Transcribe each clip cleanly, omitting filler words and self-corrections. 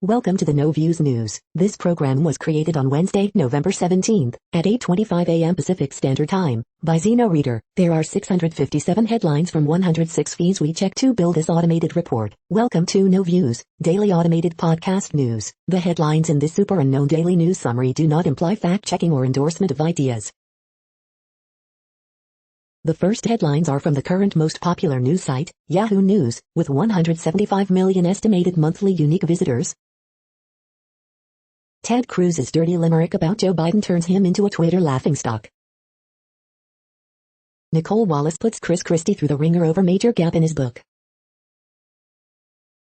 Welcome to the No Views News. This program was created on Wednesday, November 17th, at 8:25 a.m. Pacific Standard Time, by Zeno Reader. There are 657 headlines from 106 feeds we check to build this automated report. Welcome to No Views, daily automated podcast news. The headlines in this super unknown daily news summary do not imply fact-checking or endorsement of ideas. The first headlines are from the current most popular news site, Yahoo News, with 175 million estimated monthly unique visitors. Ted Cruz's dirty limerick about Joe Biden turns him into a Twitter laughingstock. Nicole Wallace puts Chris Christie through the ringer over major gap in his book.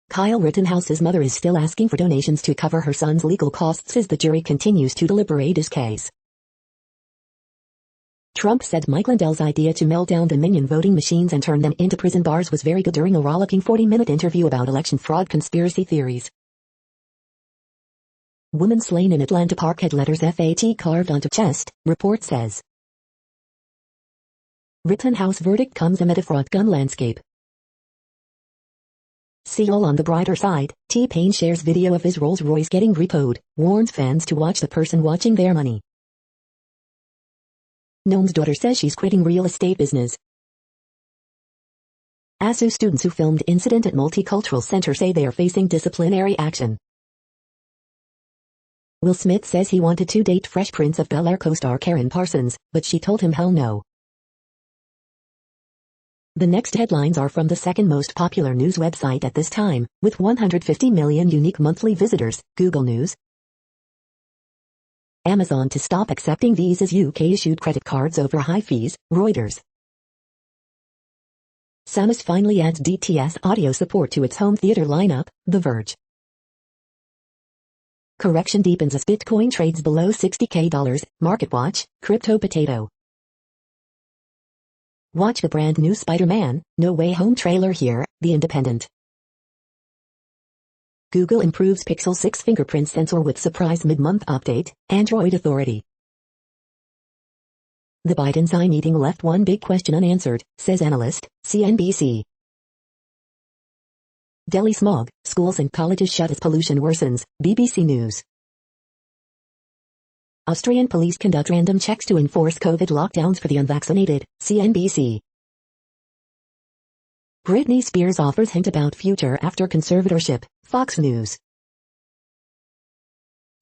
Kyle Rittenhouse's mother is still asking for donations to cover her son's legal costs as the jury continues to deliberate his case. Trump said Mike Lindell's idea to melt down Dominion voting machines and turn them into prison bars was very good during a rollicking 40-minute interview about election fraud conspiracy theories. Woman slain in Atlanta Park had letters FAT carved onto chest, report says. Rittenhouse verdict comes amid a fraught gun landscape. See all on the brighter side, T-Pain shares video of his Rolls-Royce getting repoed, warns fans to watch the person watching their money. Noam's daughter says she's quitting real estate business. ASU students who filmed incident at Multicultural Center say they are facing disciplinary action. Will Smith says he wanted to date Fresh Prince of Bel-Air co-star Karen Parsons, but she told him hell no. The next headlines are from the second most popular news website at this time, with 150 million unique monthly visitors, Google News. Amazon to stop accepting Visa's UK-issued credit cards over high fees, Reuters. Samus finally adds DTS audio support to its home theater lineup, The Verge. Correction deepens as Bitcoin trades below $60K, MarketWatch, Crypto Potato. Watch the brand new Spider-Man, No Way Home trailer here, The Independent. Google improves Pixel 6 fingerprint sensor with surprise mid-month update, Android Authority. The Biden-Xi meeting left one big question unanswered, says analyst, CNBC. Delhi smog, schools and colleges shut as pollution worsens, BBC News. Austrian police conduct random checks to enforce COVID lockdowns for the unvaccinated, CNBC. Britney Spears offers hint about future after conservatorship, Fox News.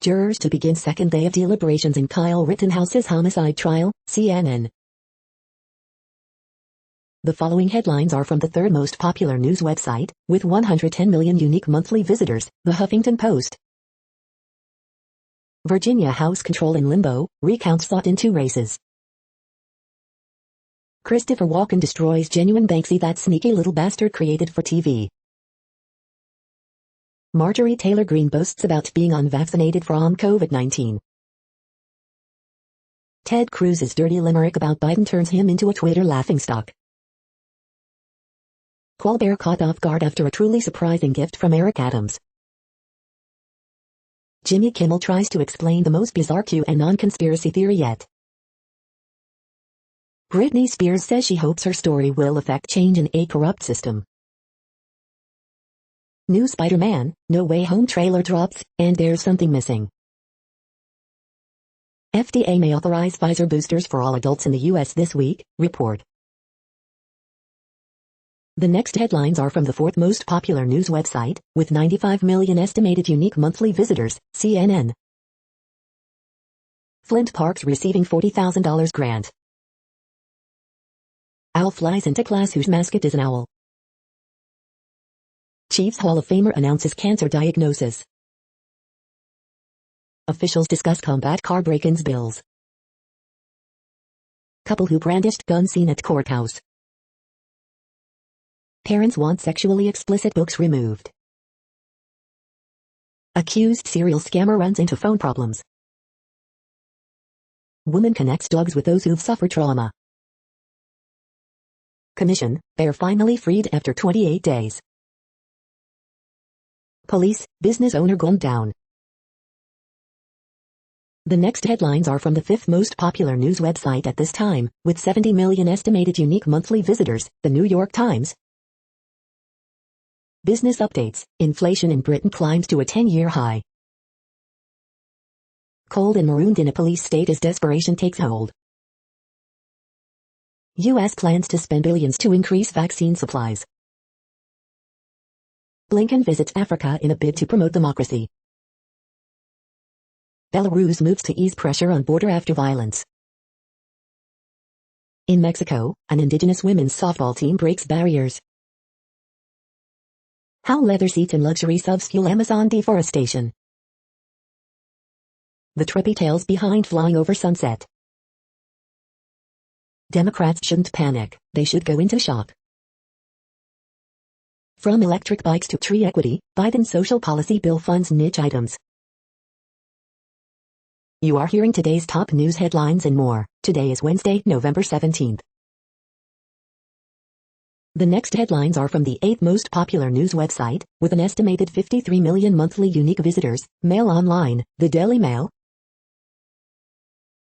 Jurors to begin second day of deliberations in Kyle Rittenhouse's homicide trial, CNN. The following headlines are from the third most popular news website, with 110 million unique monthly visitors, The Huffington Post. Virginia House control in limbo, recounts sought in 2 races. Christopher Walken destroys genuine Banksy that sneaky little bastard created for TV. Marjorie Taylor Greene boasts about being unvaccinated from COVID-19. Ted Cruz's dirty limerick about Biden turns him into a Twitter laughingstock. Colbert caught off guard after a truly surprising gift from Eric Adams. Jimmy Kimmel tries to explain the most bizarre QAnon conspiracy theory yet. Britney Spears says she hopes her story will affect change in a corrupt system. New Spider-Man, No Way Home trailer drops, and there's something missing. FDA may authorize Pfizer boosters for all adults in the U.S. this week, report. The next headlines are from the fourth most popular news website, with 95 million estimated unique monthly visitors, CNN. Flint Park's receiving $40,000 grant. Owl flies into class whose mascot is an owl. Chiefs Hall of Famer announces cancer diagnosis. Officials discuss combat car break-ins bills. Couple who brandished gun seen at courthouse. Parents want sexually explicit books removed. Accused serial scammer runs into phone problems. Woman connects dogs with those who've suffered trauma. Commission, bear finally freed after 28 days. Police, business owner gunned down. The next headlines are from the fifth most popular news website at this time, with 70 million estimated unique monthly visitors, The New York Times. Business updates. Inflation in Britain climbs to a 10-year high. Cold and marooned in a police state as desperation takes hold. U.S. plans to spend billions to increase vaccine supplies. Blinken visits Africa in a bid to promote democracy. Belarus moves to ease pressure on border after violence. In Mexico, an indigenous women's softball team breaks barriers. How leather seats and luxury subs fuel Amazon deforestation. The trippy tales behind flying over sunset. Democrats shouldn't panic, they should go into shock. From electric bikes to tree equity, Biden's social policy bill funds niche items. You are hearing today's top news headlines and more. Today is Wednesday, November 17th. The next headlines are from the 8th most popular news website, with an estimated 53 million monthly unique visitors, Mail Online, the Daily Mail.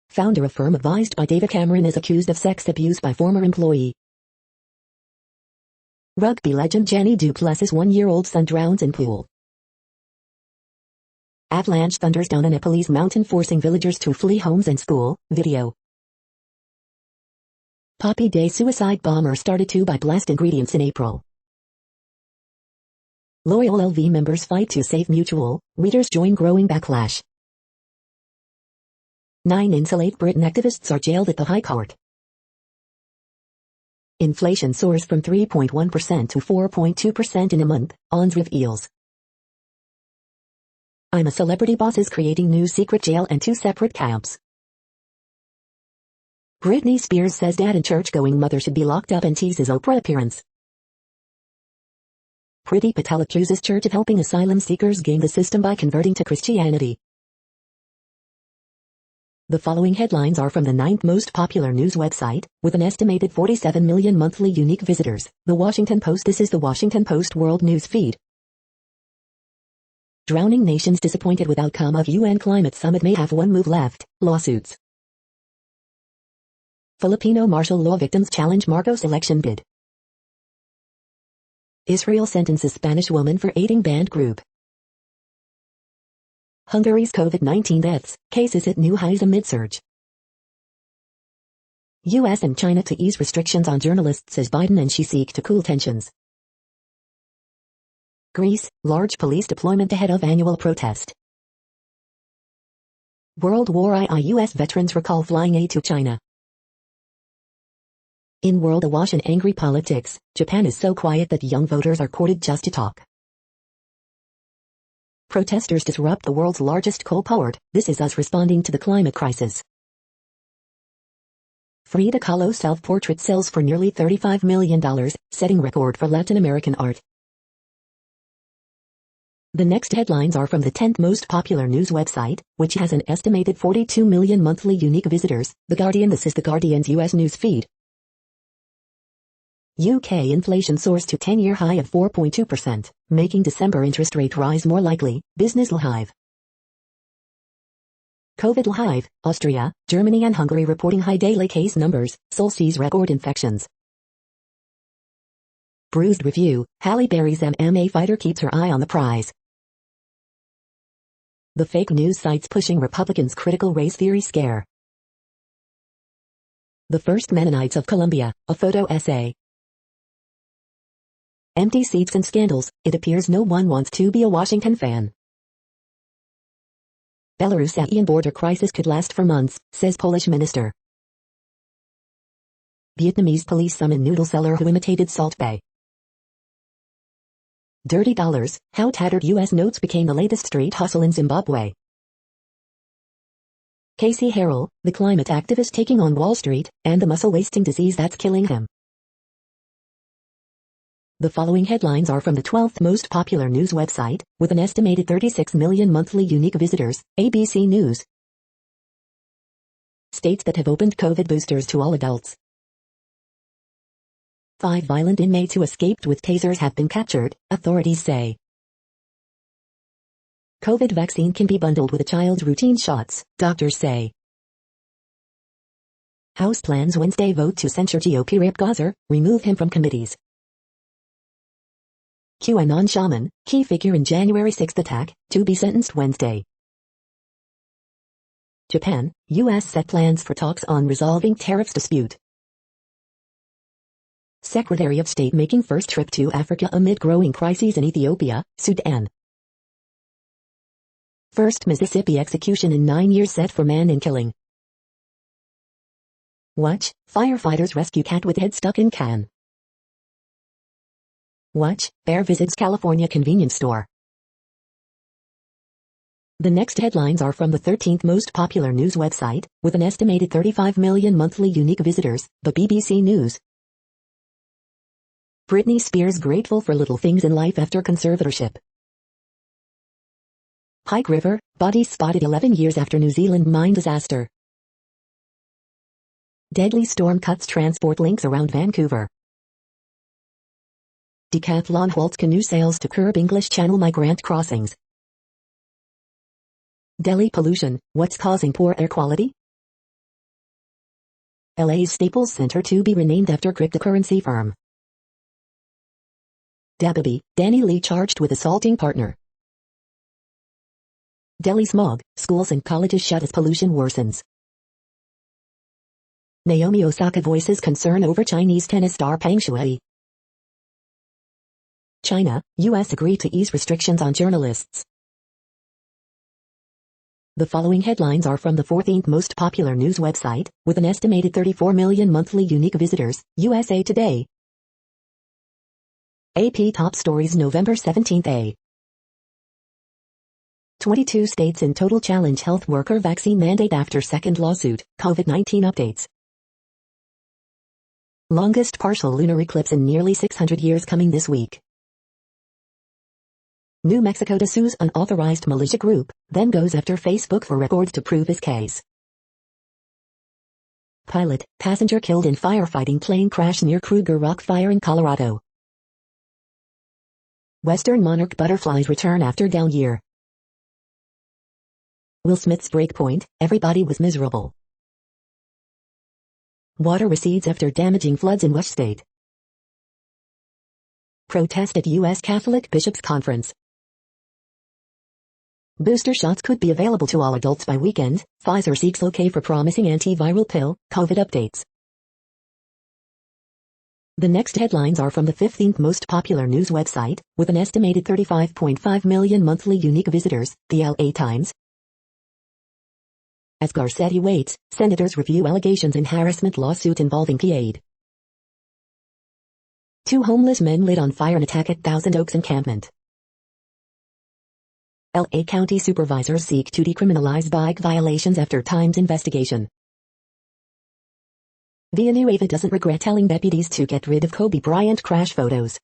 Founder of firm advised by David Cameron is accused of sex abuse by former employee. Rugby legend Jenny Duplessis' 1-year-old son drowns in pool. Avalanche thunders down a Nepalese mountain forcing villagers to flee homes and school. Video. Poppy Day suicide bomber started to buy blast ingredients in April. Loyal LV members fight to save mutual. Readers join growing backlash. 9 insulate Britain activists are jailed at the High Court. Inflation soars from 3.1% to 4.2% in a month, ONS reveals. I'm a Celebrity Boss is creating new secret jail and 2 separate camps. Britney Spears says dad and church-going mother should be locked up and teases Oprah appearance. Priti Patel accuses church of helping asylum seekers game the system by converting to Christianity. The following headlines are from the 9th most popular news website, with an estimated 47 million monthly unique visitors, The Washington Post. This is the Washington Post World News Feed. Drowning nations disappointed with outcome of UN climate summit may have one move left, lawsuits. Filipino martial law victims challenge Marcos election bid. Israel sentences Spanish woman for aiding banned group. Hungary's COVID-19 deaths, cases hit new highs amid surge. U.S. and China to ease restrictions on journalists as Biden and Xi seek to cool tensions. Greece, large police deployment ahead of annual protest. World War II U.S. veterans recall flying aid to China. In world awash in angry politics, Japan is so quiet that young voters are courted just to talk. Protesters disrupt the world's largest coal-powered, This Is Us responding to the climate crisis. Frida Kahlo self-portrait sells for nearly $35 million, setting record for Latin American art. The next headlines are from the 10th most popular news website, which has an estimated 42 million monthly unique visitors, The Guardian. This is The Guardian's U.S. news feed. UK inflation soars to 10-year high of 4.2%, making December interest rate rise more likely, Business Live. COVID Live, Austria, Germany and Hungary reporting high daily case numbers, Seoul sees record infections. Bruised Review, Halle Berry's MMA fighter keeps her eye on the prize. The fake news sites pushing Republicans' critical race theory scare. The First Mennonites of Colombia, a photo essay. Empty seats and scandals, it appears no one wants to be a Washington fan. Belarusian border crisis could last for months, says Polish minister. Vietnamese police summon noodle seller who imitated Salt Bae. Dirty dollars, how tattered U.S. notes became the latest street hustle in Zimbabwe. Casey Harrell, the climate activist taking on Wall Street, and the muscle-wasting disease that's killing him. The following headlines are from the 12th most popular news website, with an estimated 36 million monthly unique visitors, ABC News. States that have opened COVID boosters to all adults. 5 violent inmates who escaped with tasers have been captured, authorities say. COVID vaccine can be bundled with a child's routine shots, doctors say. House plans Wednesday vote to censure GOP Rep Gauzer, remove him from committees. QAnon shaman, key figure in January 6 attack, to be sentenced Wednesday. Japan, U.S. set plans for talks on resolving tariffs dispute. Secretary of State making first trip to Africa amid growing crises in Ethiopia, Sudan. First Mississippi execution in 9 years set for man in killing. Watch, firefighters rescue cat with head stuck in can. Watch, bear visits California convenience store. The next headlines are from the 13th most popular news website, with an estimated 35 million monthly unique visitors, the BBC News. Britney Spears grateful for little things in life after conservatorship. Pike River, body spotted 11 years after New Zealand mine disaster. Deadly storm cuts transport links around Vancouver. Decathlon halts canoe sales to curb English Channel migrant crossings. Delhi pollution, what's causing poor air quality? LA's Staples Center to be renamed after cryptocurrency firm. Dababy, Danny Lee charged with assaulting partner. Delhi smog, schools and colleges shut as pollution worsens. Naomi Osaka voices concern over Chinese tennis star Peng Shuai. China, U.S. agree to ease restrictions on journalists. The following headlines are from the 14th most popular news website, with an estimated 34 million monthly unique visitors, USA Today. AP Top Stories November 17th. 22 states in total challenge health worker vaccine mandate after second lawsuit, COVID-19 updates. Longest partial lunar eclipse in nearly 600 years coming this week. New Mexico sues unauthorized militia group, then goes after Facebook for records to prove his case. Pilot, passenger killed in firefighting plane crash near Kruger Rock Fire in Colorado. Western monarch butterflies return after down year. Will Smith's breakpoint, everybody was miserable. Water recedes after damaging floods in West State. Protest at U.S. Catholic Bishops' Conference. Booster shots could be available to all adults by weekend. Pfizer seeks okay for promising antiviral pill, COVID updates. The next headlines are from the 15th most popular news website, with an estimated 35.5 million monthly unique visitors, the LA Times. As Garcetti waits, senators review allegations in harassment lawsuit involving PAID. 2 homeless men lit on fire in attack at Thousand Oaks encampment. LA County supervisors seek to decriminalize bike violations after Times investigation. Villanueva doesn't regret telling deputies to get rid of Kobe Bryant crash photos.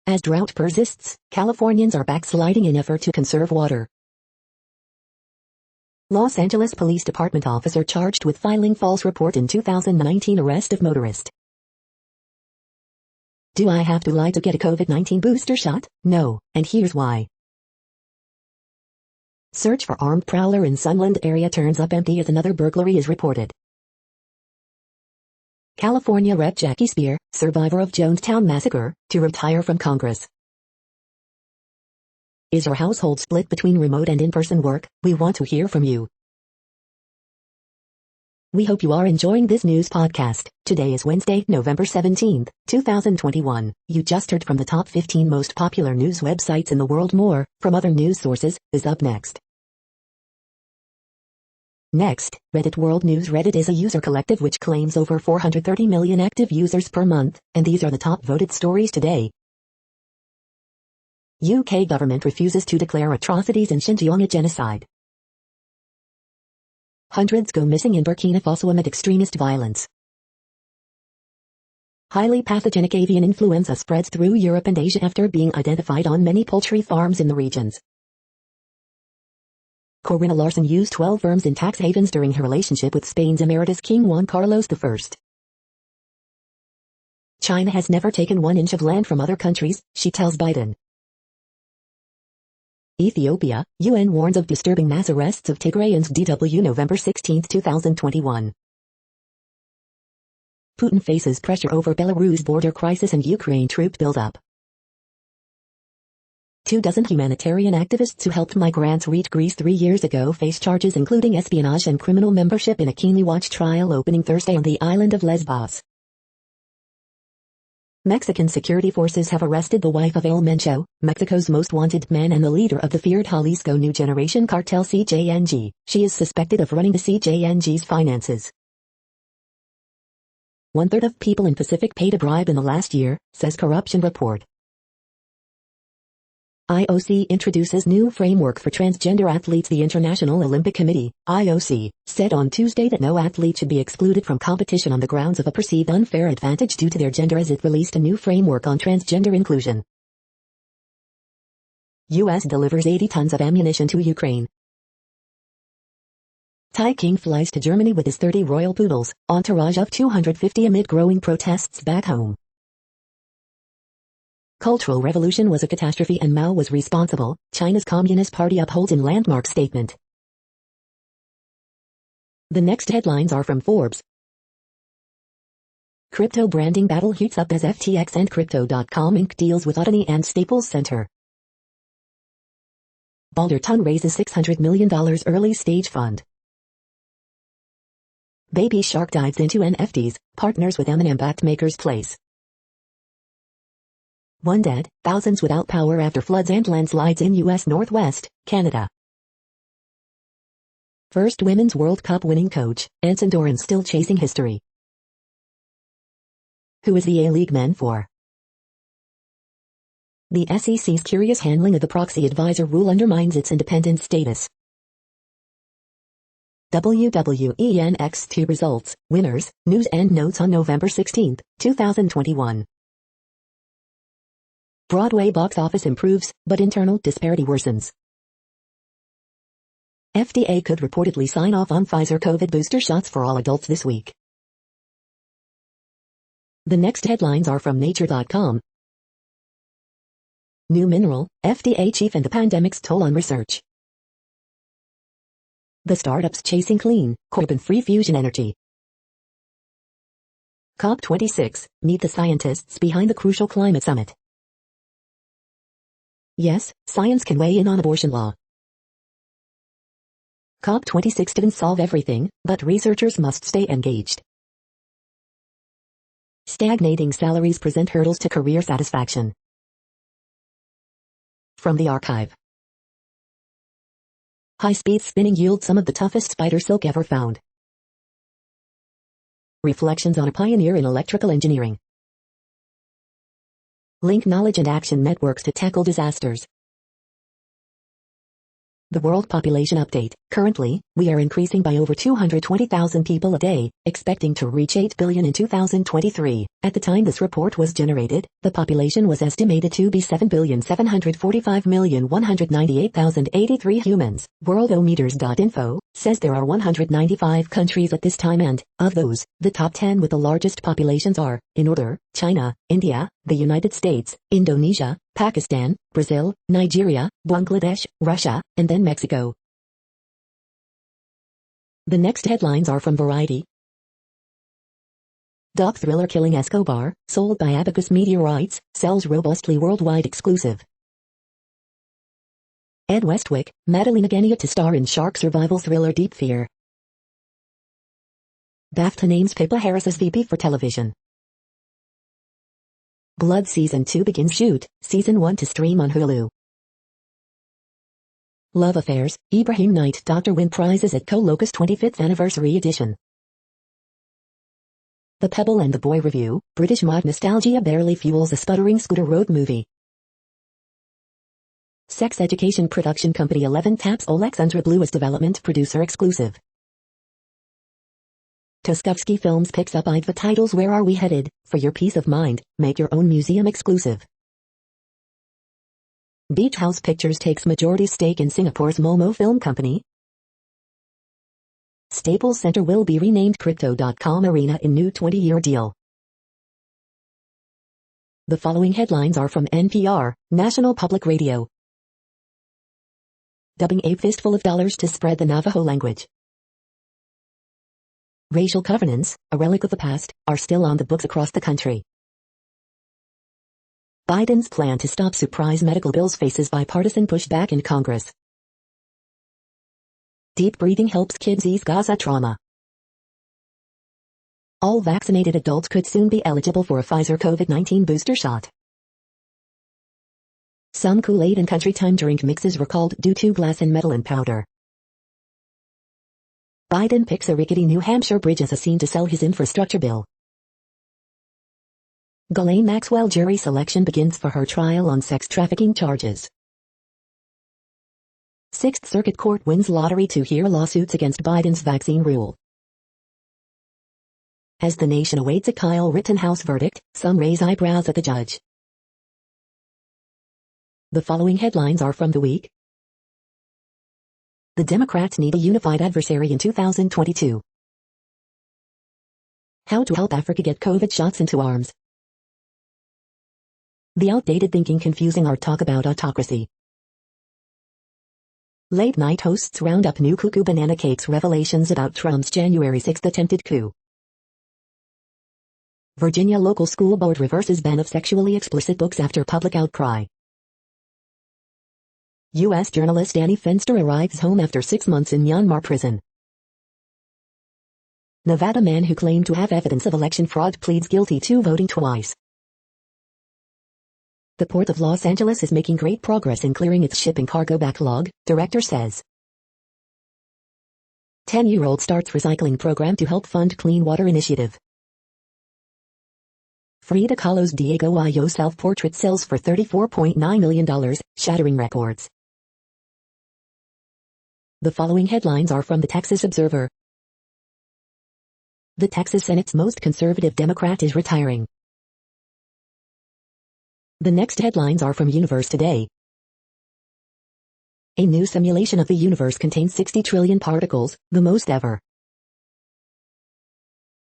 As drought persists, Californians are backsliding in effort to conserve water. Los Angeles Police Department officer charged with filing false report in 2019 arrest of motorist. Do I have to lie to get a COVID-19 booster shot? No, and here's why. Search for armed prowler in Sunland area turns up empty as another burglary is reported. California Rep. Jackie Speer, survivor of Jonestown massacre, to retire from Congress. Is your household split between remote and in-person work? We want to hear from you. We hope you are enjoying this news podcast. Today is Wednesday, November 17th, 2021. You just heard from the top 15 most popular news websites in the world. More, from other news sources, is up next. Next, Reddit World News. Reddit is a user collective which claims over 430 million active users per month, and these are the top voted stories today. UK government refuses to declare atrocities in Xinjiang a genocide. Hundreds go missing in Burkina Faso amid extremist violence. Highly pathogenic avian influenza spreads through Europe and Asia after being identified on many poultry farms in the regions. Corina Larson used 12 firms in tax havens during her relationship with Spain's emeritus King Juan Carlos I. China has never taken 1 inch of land from other countries, she tells Biden. Ethiopia, UN warns of disturbing mass arrests of Tigrayans. DW November 16, 2021. Putin faces pressure over Belarus border crisis and Ukraine troop buildup. 24 humanitarian activists who helped migrants reach Greece 3 years ago face charges including espionage and criminal membership in a keenly watched trial opening Thursday on the island of Lesbos. Mexican security forces have arrested the wife of El Mencho, Mexico's most wanted man and the leader of the feared Jalisco New Generation cartel CJNG. She is suspected of running the CJNG's finances. 1/3 of people in Pacific paid a bribe in the last year, says corruption report. IOC introduces new framework for transgender athletes. The International Olympic Committee, IOC, said on Tuesday that no athlete should be excluded from competition on the grounds of a perceived unfair advantage due to their gender as it released a new framework on transgender inclusion. U.S. delivers 80 tons of ammunition to Ukraine. Thai king flies to Germany with his 30 royal poodles, entourage of 250 amid growing protests back home. Cultural Revolution was a catastrophe and Mao was responsible, China's Communist Party upholds in landmark statement. The next headlines are from Forbes. Crypto branding battle heats up as FTX and Crypto.com Inc. deals with Otani and Staples Center. Balderton raises $600 million early stage fund. Baby Shark dives into NFTs, partners with Eminem-backed Maker's Place. 1 dead, thousands without power after floods and landslides in U.S. Northwest, Canada. First Women's World Cup winning coach, Anson Doran still chasing history. Who is the A-League men for? The SEC's curious handling of the proxy advisor rule undermines its independent status. WWE NXT results, winners, news and notes on November 16, 2021. Broadway box office improves, but internal disparity worsens. FDA could reportedly sign off on Pfizer COVID booster shots for all adults this week. The next headlines are from Nature.com. New mineral, FDA chief and the pandemic's toll on research. The startups chasing clean, carbon-free fusion energy. COP26, meet the scientists behind the crucial climate summit. Yes, science can weigh in on abortion law. COP26 didn't solve everything, but researchers must stay engaged. Stagnating salaries present hurdles to career satisfaction. From the archive. High-speed spinning yields some of the toughest spider silk ever found. Reflections on a pioneer in electrical engineering. Link knowledge and action networks to tackle disasters. The World Population Update. Currently, we are increasing by over 220,000 people a day, expecting to reach 8 billion in 2023. At the time this report was generated, the population was estimated to be 7,745,198,083 humans. Worldometers.info says there are 195 countries at this time and, of those, the top 10 with the largest populations are, in order, China, India, the United States, Indonesia, Pakistan, Brazil, Nigeria, Bangladesh, Russia, and then Mexico. The next headlines are from Variety. Doc thriller Killing Escobar, sold by Abacus Media Rights, sells robustly worldwide exclusive. Ed Westwick, Madalena Genia to star in shark survival thriller Deep Fear. BAFTA names Pippa Harris as VP for television. Blood Season 2 begins shoot, Season 1 to stream on Hulu. Love Affairs, Ibrahim Knight Dr. win prizes at Co-Locus 25th Anniversary Edition. The Pebble and the Boy Review, British mod nostalgia barely fuels a sputtering Scooter Road movie. Sex education production company 11 taps Alexandra Blue as development producer exclusive. Tuskovsky Films picks up IDFA titles Where Are We Headed? For your peace of mind, make your own museum exclusive. Beach House Pictures takes majority stake in Singapore's Momo Film Company. Staples Center will be renamed Crypto.com Arena in new 20-year deal. The following headlines are from NPR, National Public Radio. Dubbing a fistful of dollars to spread the Navajo language. Racial covenants, a relic of the past, are still on the books across the country. Biden's plan to stop surprise medical bills faces bipartisan pushback in Congress. Deep breathing helps kids ease Gaza trauma. All vaccinated adults could soon be eligible for a Pfizer COVID-19 booster shot. Some Kool-Aid and Country Time drink mixes recalled due to glass and metal in powder. Biden picks a rickety New Hampshire bridge as a scene to sell his infrastructure bill. Ghislaine Maxwell jury selection begins for her trial on sex trafficking charges. Sixth Circuit Court wins lottery to hear lawsuits against Biden's vaccine rule. As the nation awaits a Kyle Rittenhouse verdict, some raise eyebrows at the judge. The following headlines are from the week. The Democrats need a unified adversary in 2022. How to help Africa get COVID shots into arms. The outdated thinking confusing our talk about autocracy. Late night hosts round up new cuckoo banana cakes revelations about Trump's January 6 attempted coup. Virginia local school board reverses ban of sexually explicit books after public outcry. U.S. journalist Danny Fenster arrives home after 6 months in Myanmar prison. Nevada man who claimed to have evidence of election fraud pleads guilty to voting twice. The Port of Los Angeles is making great progress in clearing its shipping cargo backlog, director says. 10-year-old starts recycling program to help fund clean water initiative. Frida Kahlo's Diego Ayo self-portrait sells for $34.9 million, shattering records. The following headlines are from the Texas Observer. The Texas Senate's most conservative Democrat is retiring. The next headlines are from Universe Today. A new simulation of the universe contains 60 trillion particles, the most ever.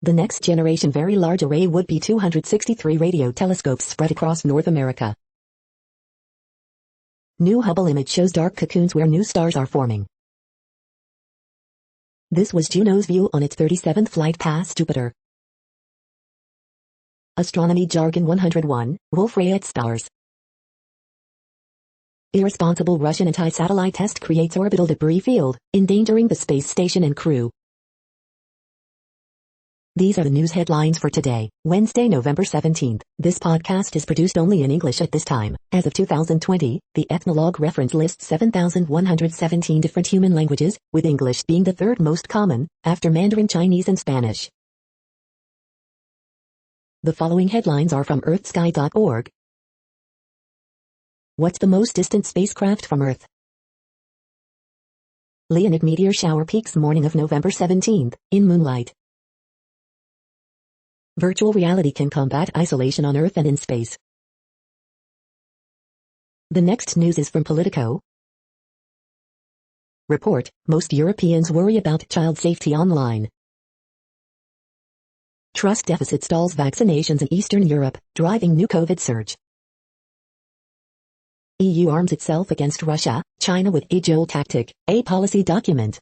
The next generation Very Large Array would be 263 radio telescopes spread across North America. New Hubble image shows dark cocoons where new stars are forming. This was Juno's view on its 37th flight past Jupiter. Astronomy Jargon 101, Wolf-Rayet stars. Irresponsible Russian anti-satellite test creates orbital debris field, endangering the space station and crew. These are the news headlines for today, Wednesday, November 17th. This podcast is produced only in English at this time. As of 2020, the Ethnologue reference lists 7,117 different human languages, with English being the third most common, after Mandarin Chinese and Spanish. The following headlines are from earthsky.org. What's the most distant spacecraft from Earth? Leonid meteor shower peaks morning of November 17th, in moonlight. Virtual reality can combat isolation on Earth and in space. The next news is from Politico. Report, most Europeans worry about child safety online. Trust deficit stalls vaccinations in Eastern Europe, driving new COVID surge. EU arms itself against Russia, China with age-old tactic, a policy document.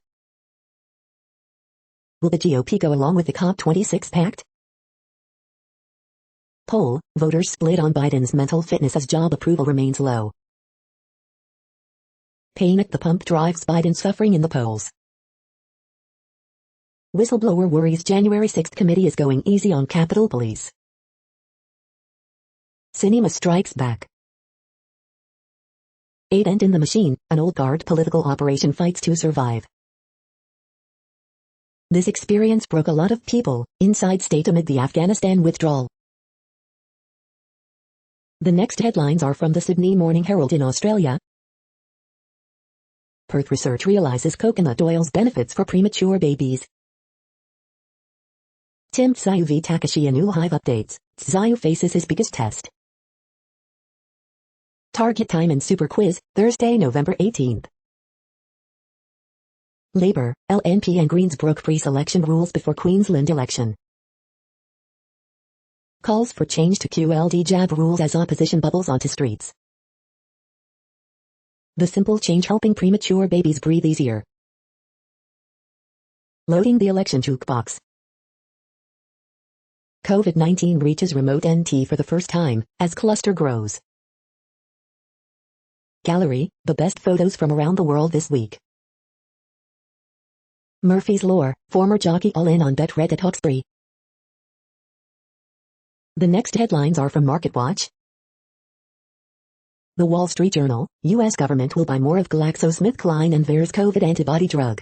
Will the GOP go along with the COP26 pact? Poll, voters split on Biden's mental fitness as job approval remains low. Pain at the pump drives Biden suffering in the polls. Whistleblower worries January 6 committee is going easy on Capitol Police. Cinema strikes back. A dent in the machine, an old guard political operation fights to survive. This experience broke a lot of people, inside state amid the Afghanistan withdrawal. The next headlines are from the Sydney Morning Herald in Australia. Perth research realizes coconut oil's benefits for premature babies. Tim Tszyu v Takashi Inu Hive updates. Tszyu faces his biggest test. Target time and super quiz, Thursday, November 18th. Labour, LNP and Greens broke pre-selection rules before Queensland election. Calls for change to QLD jab rules as opposition bubbles onto streets. The simple change helping premature babies breathe easier. Loading the election jukebox. COVID-19 reaches remote NT for the first time, as cluster grows. Gallery, the best photos from around the world this week. Murphy's Law, former jockey all in on bet red at Hawkesbury. The next headlines are from MarketWatch. The Wall Street Journal, U.S. government will buy more of GlaxoSmithKline and Vir's COVID antibody drug.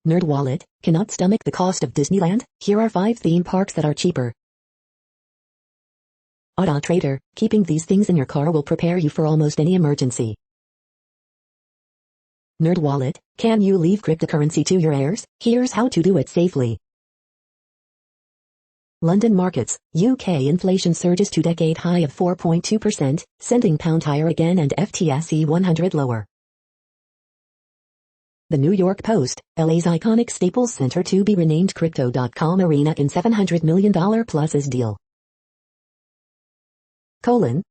NerdWallet, cannot stomach the cost of Disneyland? Here are 5 theme parks that are cheaper. Auto Trader, keeping these things in your car will prepare you for almost any emergency. NerdWallet, can you leave cryptocurrency to your heirs? Here's how to do it safely. London markets, UK inflation surges to decade high of 4.2%, sending pound higher again and FTSE 100 lower. The New York Post, LA's iconic Staples Center to be renamed Crypto.com Arena in $700 million pluses deal.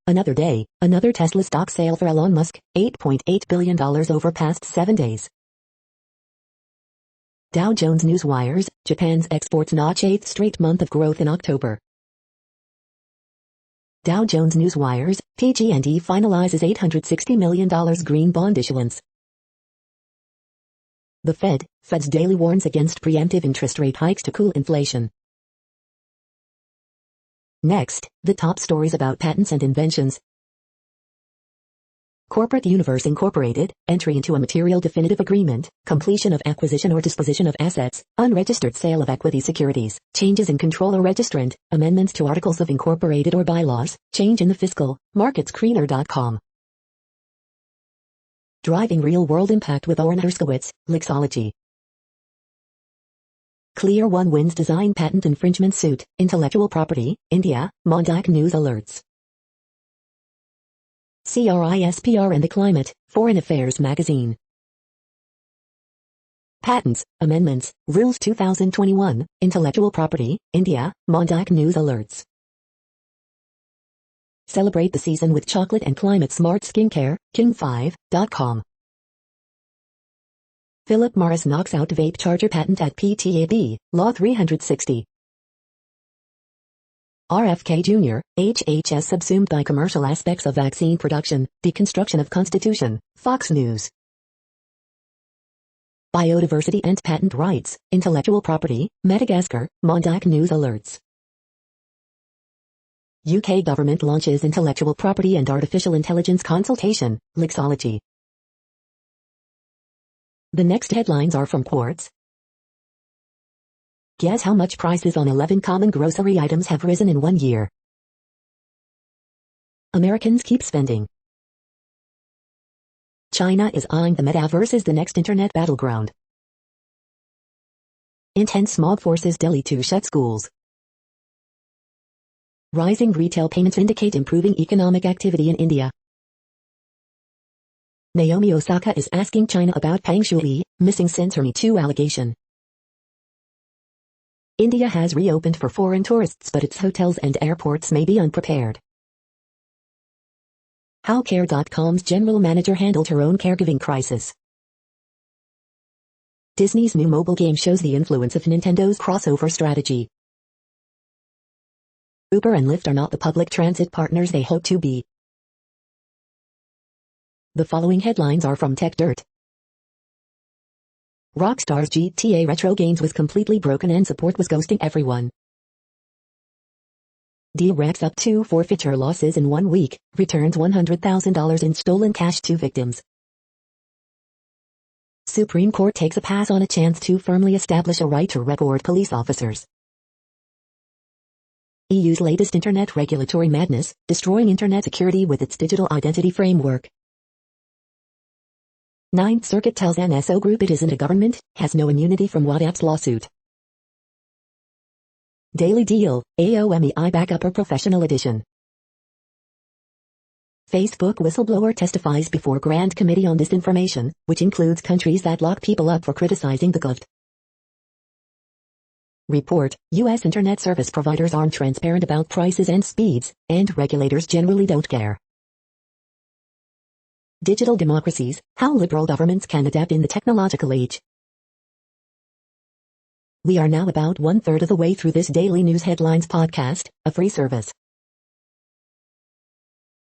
Another day, another Tesla stock sale for Elon Musk, $8.8 billion over past 7 days. Dow Jones Newswires, Japan's exports notch 8th straight month of growth in October. Dow Jones Newswires, PG&E finalizes $860 million green bond issuance. The Fed's daily warns against preemptive interest rate hikes to cool inflation. Next, the top stories about patents and inventions. Corporate Universe Incorporated, entry into a material definitive agreement, completion of acquisition or disposition of assets, unregistered sale of equity securities, changes in controller registrant, amendments to articles of incorporated or bylaws, change in the fiscal, marketscreener.com. Driving real-world impact with Oren Herskowitz, Lixology. Clear One wins design patent infringement suit, intellectual property, India, Mondak News alerts. CRISPR and the Climate, Foreign Affairs Magazine. Patents, Amendments, Rules 2021, Intellectual Property, India, Mondak News alerts. Celebrate the season with chocolate and climate-smart skincare, King5.com. Philip Morris knocks out vape charger patent at PTAB, Law 360. RFK Jr., HHS subsumed by commercial aspects of vaccine production, deconstruction of Constitution, Fox News. Biodiversity and patent rights, intellectual property, Madagascar, Mondak News alerts. UK government launches intellectual property and artificial intelligence consultation, Lixology. The next headlines are from Quartz. Guess how much prices on 11 common grocery items have risen in 1 year. Americans keep spending. China is eyeing the metaverse as the next internet battleground. Intense smog forces Delhi to shut schools. Rising retail payments indicate improving economic activity in India. Naomi Osaka is asking China about Peng Shuai, missing since her Me Too allegation. India has reopened for foreign tourists, but its hotels and airports may be unprepared. How Care.com's general manager handled her own caregiving crisis. Disney's new mobile game shows the influence of Nintendo's crossover strategy. Uber and Lyft are not the public transit partners they hope to be. The following headlines are from TechDirt. Rockstar's GTA Retro Games was completely broken and support was ghosting everyone. Deal racks up 2 forfeiture losses in 1 week, returns $100,000 in stolen cash to victims. Supreme Court takes a pass on a chance to firmly establish a right to record police officers. EU's latest internet regulatory madness, destroying internet security with its digital identity framework. Ninth Circuit tells NSO Group it isn't a government, has no immunity from WhatsApp's lawsuit. Daily Deal, AOMEI Backupper Professional Edition. Facebook whistleblower testifies before Grand Committee on Disinformation, which includes countries that lock people up for criticizing the government. Report, U.S. internet service providers aren't transparent about prices and speeds, and regulators generally don't care. Digital democracies, how liberal governments can adapt in the technological age. We are now about 1/3 of the way through this daily news headlines podcast, a free service.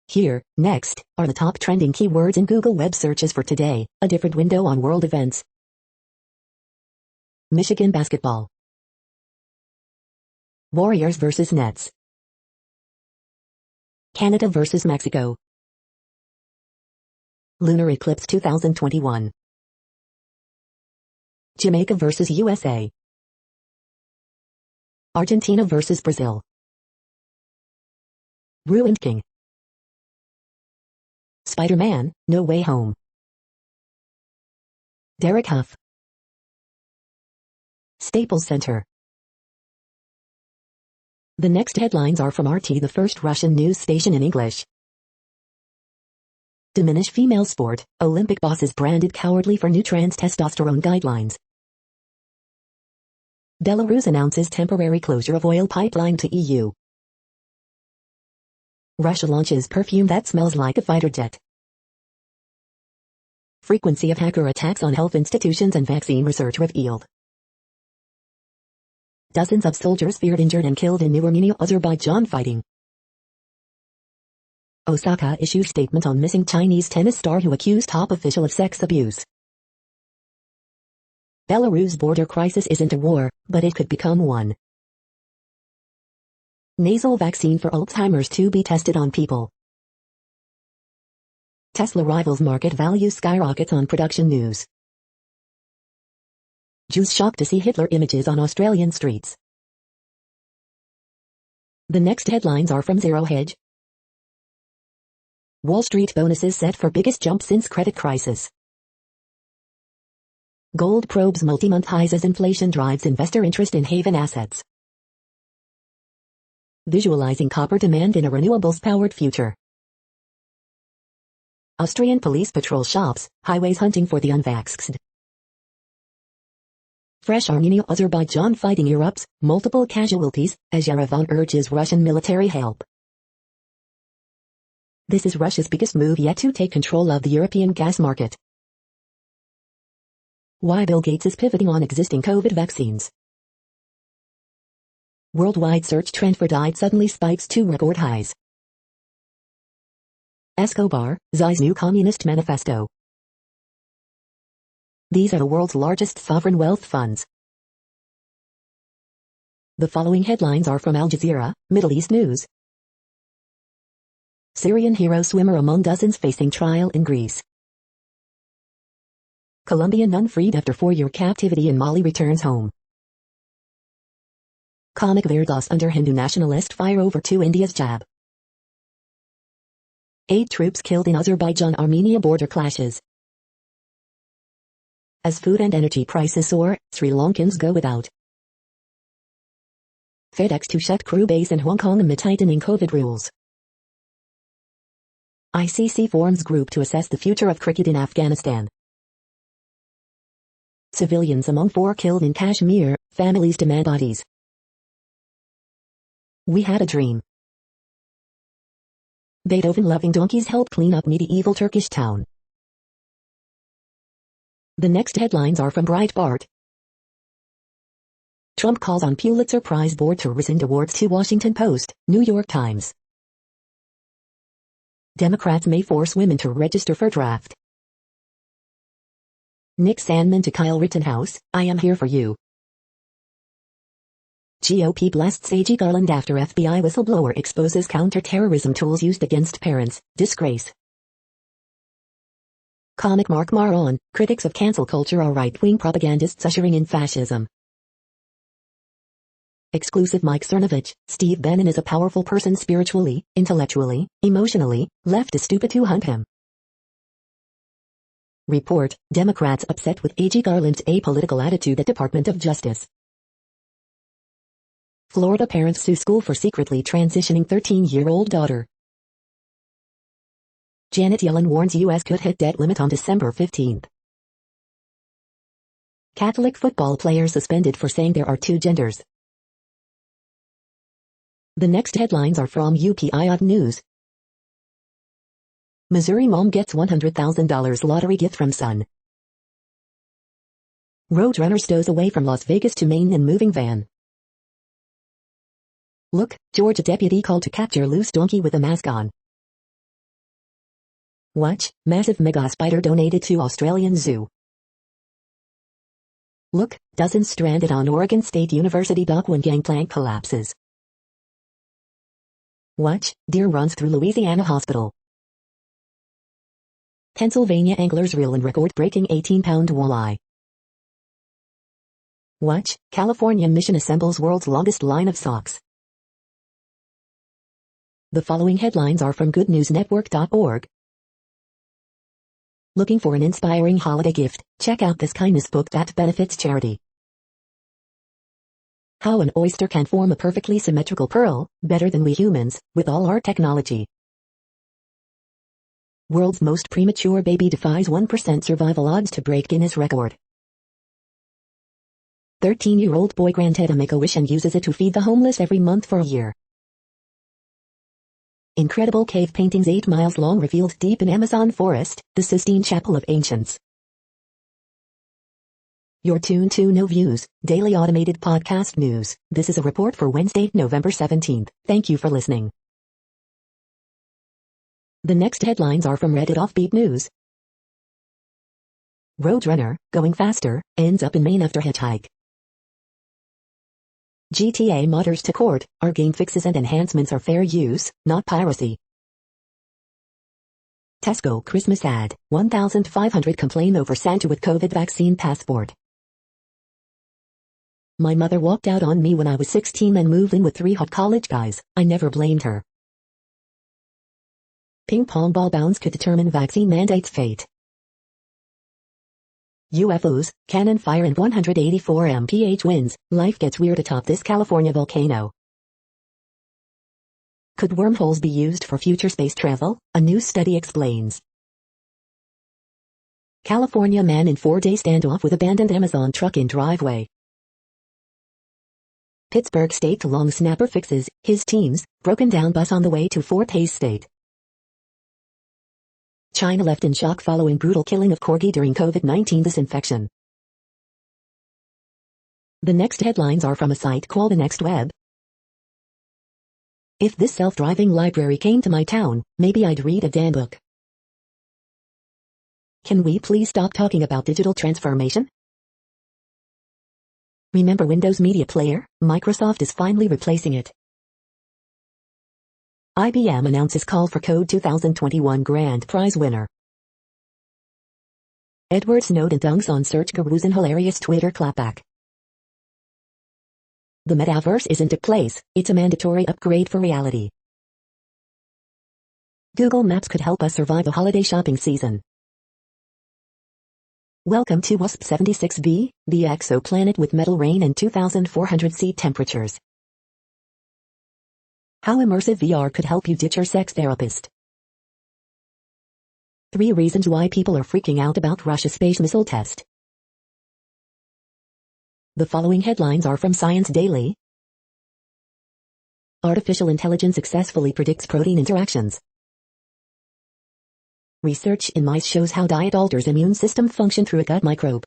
Here, next, are the top trending keywords in Google web searches for today, a different window on world events. Michigan basketball. Warriors vs. Nets. Canada vs. Mexico. Lunar eclipse 2021. Jamaica vs. USA. Argentina vs. Brazil. Ruined King. Spider-Man, No Way Home. Derek Huff. Staples Center. The next headlines are from RT, the first Russian news station in English. Diminish female sport, Olympic bosses branded cowardly for new trans testosterone guidelines. Belarus announces temporary closure of oil pipeline to EU. Russia launches perfume that smells like a fighter jet. Frequency of hacker attacks on health institutions and vaccine research revealed. Dozens of soldiers feared injured and killed in new Armenia-Azerbaijan fighting. Osaka issues statement on missing Chinese tennis star who accused top official of sex abuse. Belarus border crisis isn't a war, but it could become one. Nasal vaccine for Alzheimer's to be tested on people. Tesla rivals market value skyrockets on production news. Jews shocked to see Hitler images on Australian streets. The next headlines are from Zero Hedge. Wall Street bonuses set for biggest jump since credit crisis. Gold probes multi-month highs as inflation drives investor interest in haven assets. Visualizing copper demand in a renewables-powered future. Austrian police patrol shops, highways hunting for the unvaxxed. Fresh Armenia-Azerbaijan fighting erupts, multiple casualties, as Yerevan urges Russian military help. This is Russia's biggest move yet to take control of the European gas market. Why Bill Gates is pivoting on existing COVID vaccines. Worldwide search trend for died suddenly spikes to record highs. Escobar, Xi's new communist manifesto. These are the world's largest sovereign wealth funds. The following headlines are from Al Jazeera, Middle East News. Syrian hero swimmer among dozens facing trial in Greece. Colombian nun freed after 4-year captivity in Mali returns home. Comic Verdos under Hindu nationalist fire over to India's jab. 8 troops killed in Azerbaijan-Armenia border clashes. As food and energy prices soar, Sri Lankans go without. FedEx to shut crew base in Hong Kong amid tightening COVID rules. ICC forms group to assess the future of cricket in Afghanistan. Civilians among 4 killed in Kashmir, families demand bodies. We had a dream. Beethoven-loving donkeys help clean up medieval Turkish town. The next headlines are from Breitbart. Trump calls on Pulitzer Prize board to rescind awards to Washington Post, New York Times. Democrats may force women to register for draft. Nick Sandmann to Kyle Rittenhouse, I am here for you. GOP blasts AG Garland after FBI whistleblower exposes counter-terrorism tools used against parents, disgrace. Comic Mark Maron, critics of cancel culture are right-wing propagandists ushering in fascism. Exclusive Mike Cernovich, Steve Bannon is a powerful person spiritually, intellectually, emotionally, left is stupid to hunt him. Report, Democrats upset with AG Garland's apolitical attitude at Department of Justice. Florida parents sue school for secretly transitioning 13-year-old daughter. Janet Yellen warns U.S. could hit debt limit on December 15. Catholic football player suspended for saying there are 2 genders. The next headlines are from UPI News. Missouri mom gets $100,000 lottery gift from son. Roadrunner stows away from Las Vegas to Maine in moving van. Look, Georgia deputy called to capture loose donkey with a mask on. Watch, massive mega spider donated to Australian zoo. Look, dozens stranded on Oregon State University dock when gangplank collapses. Watch, deer runs through Louisiana hospital. Pennsylvania anglers reel in record-breaking 18-pound walleye. Watch, California mission assembles world's longest line of socks. The following headlines are from goodnewsnetwork.org. Looking for an inspiring holiday gift? Check out this kindness book that benefits charity. How an oyster can form a perfectly symmetrical pearl, better than we humans, with all our technology. World's most premature baby defies 1% survival odds to break Guinness record. 13-year-old boy granted a make-a-wish and uses it to feed the homeless every month for a year. Incredible cave paintings 8 miles long revealed deep in Amazon forest, the Sistine Chapel of Ancients. You're tuned to No Views, daily automated podcast news. This is a report for Wednesday, November 17th. Thank you for listening. The next headlines are from Reddit Offbeat News. Roadrunner, going faster, ends up in Maine after hitchhike. GTA modders to court, our game fixes and enhancements are fair use, not piracy. Tesco Christmas ad, 1,500 complain over Santa with COVID vaccine passport. My mother walked out on me when I was 16 and moved in with 3 hot college guys. I never blamed her. Ping pong ball bounce could determine vaccine mandate's fate. UFOs, cannon fire and 184 mph winds. Life gets weird atop this California volcano. Could wormholes be used for future space travel? A new study explains. California man in 4-day standoff with abandoned Amazon truck in driveway. Pittsburgh State long snapper fixes his team's broken down bus on the way to Fort Hays State. China left in shock following brutal killing of corgi during COVID-19 disinfection. The next headlines are from a site called The Next Web. If this self-driving library came to my town, maybe I'd read a damn book. Can we please stop talking about digital transformation? Remember Windows Media Player? Microsoft is finally replacing it. IBM announces call for Code 2021 Grand Prize winner. Edward Snowden dunks on search gurus in hilarious Twitter clapback. The metaverse isn't a place, it's a mandatory upgrade for reality. Google Maps could help us survive the holiday shopping season. Welcome to WASP-76b, the exoplanet with metal rain and 2,400 C temperatures. How immersive VR could help you ditch your sex therapist. 3 reasons why people are freaking out about Russia's space missile test. The following headlines are from Science Daily. Artificial intelligence successfully predicts protein interactions. Research in mice shows how diet alters immune system function through a gut microbe.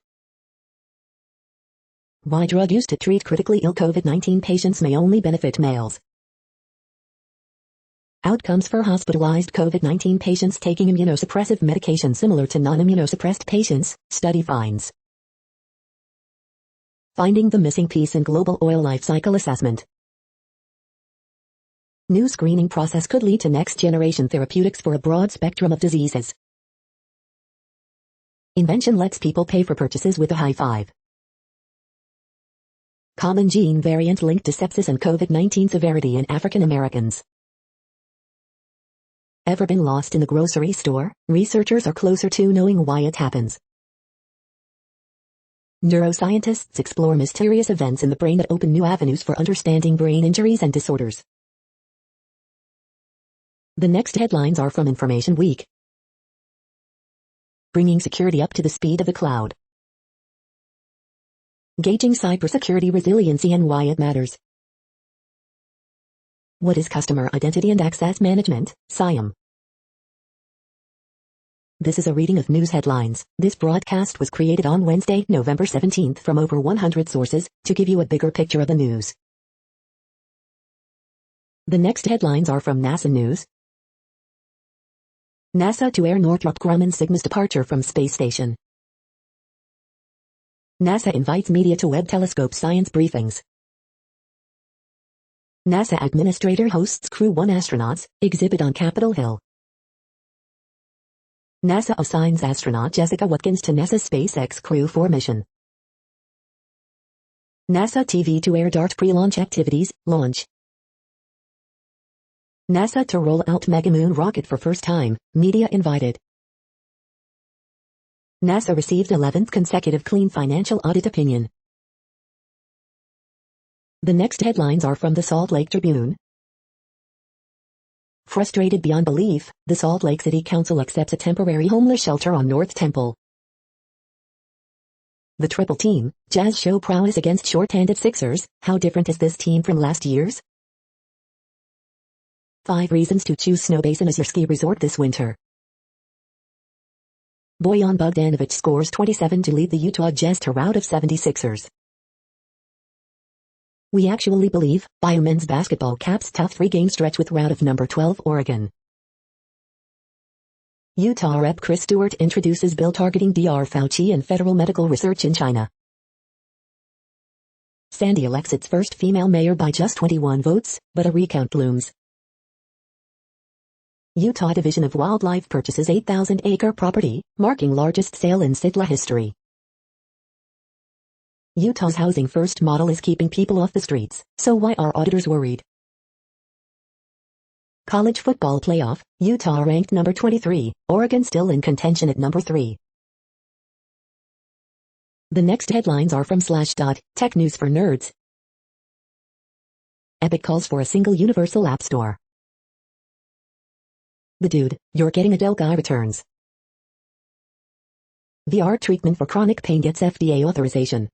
Why drug used to treat critically ill COVID-19 patients may only benefit males. Outcomes for hospitalized COVID-19 patients taking immunosuppressive medication similar to non-immunosuppressed patients, study finds. Finding the missing piece in global oil life cycle assessment. New screening process could lead to next-generation therapeutics for a broad spectrum of diseases. Invention lets people pay for purchases with a high five. Common gene variant linked to sepsis and COVID-19 severity in African Americans. Ever been lost in the grocery store? Researchers are closer to knowing why it happens. Neuroscientists explore mysterious events in the brain that open new avenues for understanding brain injuries and disorders. The next headlines are from Information Week. Bringing security up to the speed of the cloud. Gauging cybersecurity resiliency and why it matters. What is Customer Identity and Access Management, CIAM? This is a reading of news headlines. This broadcast was created on Wednesday, November 17th from over 100 sources to give you a bigger picture of the news. The next headlines are from NASA News. NASA to air Northrop Grumman Cygnus departure from space station. NASA invites media to Webb telescope science briefings. NASA administrator hosts Crew 1 astronauts exhibit on Capitol Hill. NASA assigns astronaut Jessica Watkins to NASA's SpaceX Crew 4 mission. NASA TV to air DART pre-launch activities, launch. NASA to roll out Megamoon rocket for first time, media invited. NASA received 11th consecutive clean financial audit opinion. The next headlines are from the Salt Lake Tribune. Frustrated beyond belief, the Salt Lake City Council accepts a temporary homeless shelter on North Temple. The Triple Team, Jazz show prowess against short-handed Sixers. How different is this team from last year's? 5 reasons to choose Snow Basin as your ski resort this winter. Bojan Bogdanović scores 27 to lead the Utah Jazz to rout of 76ers. We actually believe Bayou men's basketball caps tough 3-game stretch with rout of number 12 Oregon. Utah Rep. Chris Stewart introduces bill targeting Dr. Fauci and federal medical research in China. Sandy elects its first female mayor by just 21 votes, but a recount looms. Utah Division of Wildlife purchases 8,000-acre property, marking largest sale in SITLA history. Utah's housing first model is keeping people off the streets, so why are auditors worried? College football playoff, Utah ranked number 23, Oregon still in contention at number 3. The next headlines are from Slashdot, Tech News for Nerds. Epic calls for a single universal app store. The dude, you're getting a Dell guy returns. VR treatment for chronic pain gets FDA authorization.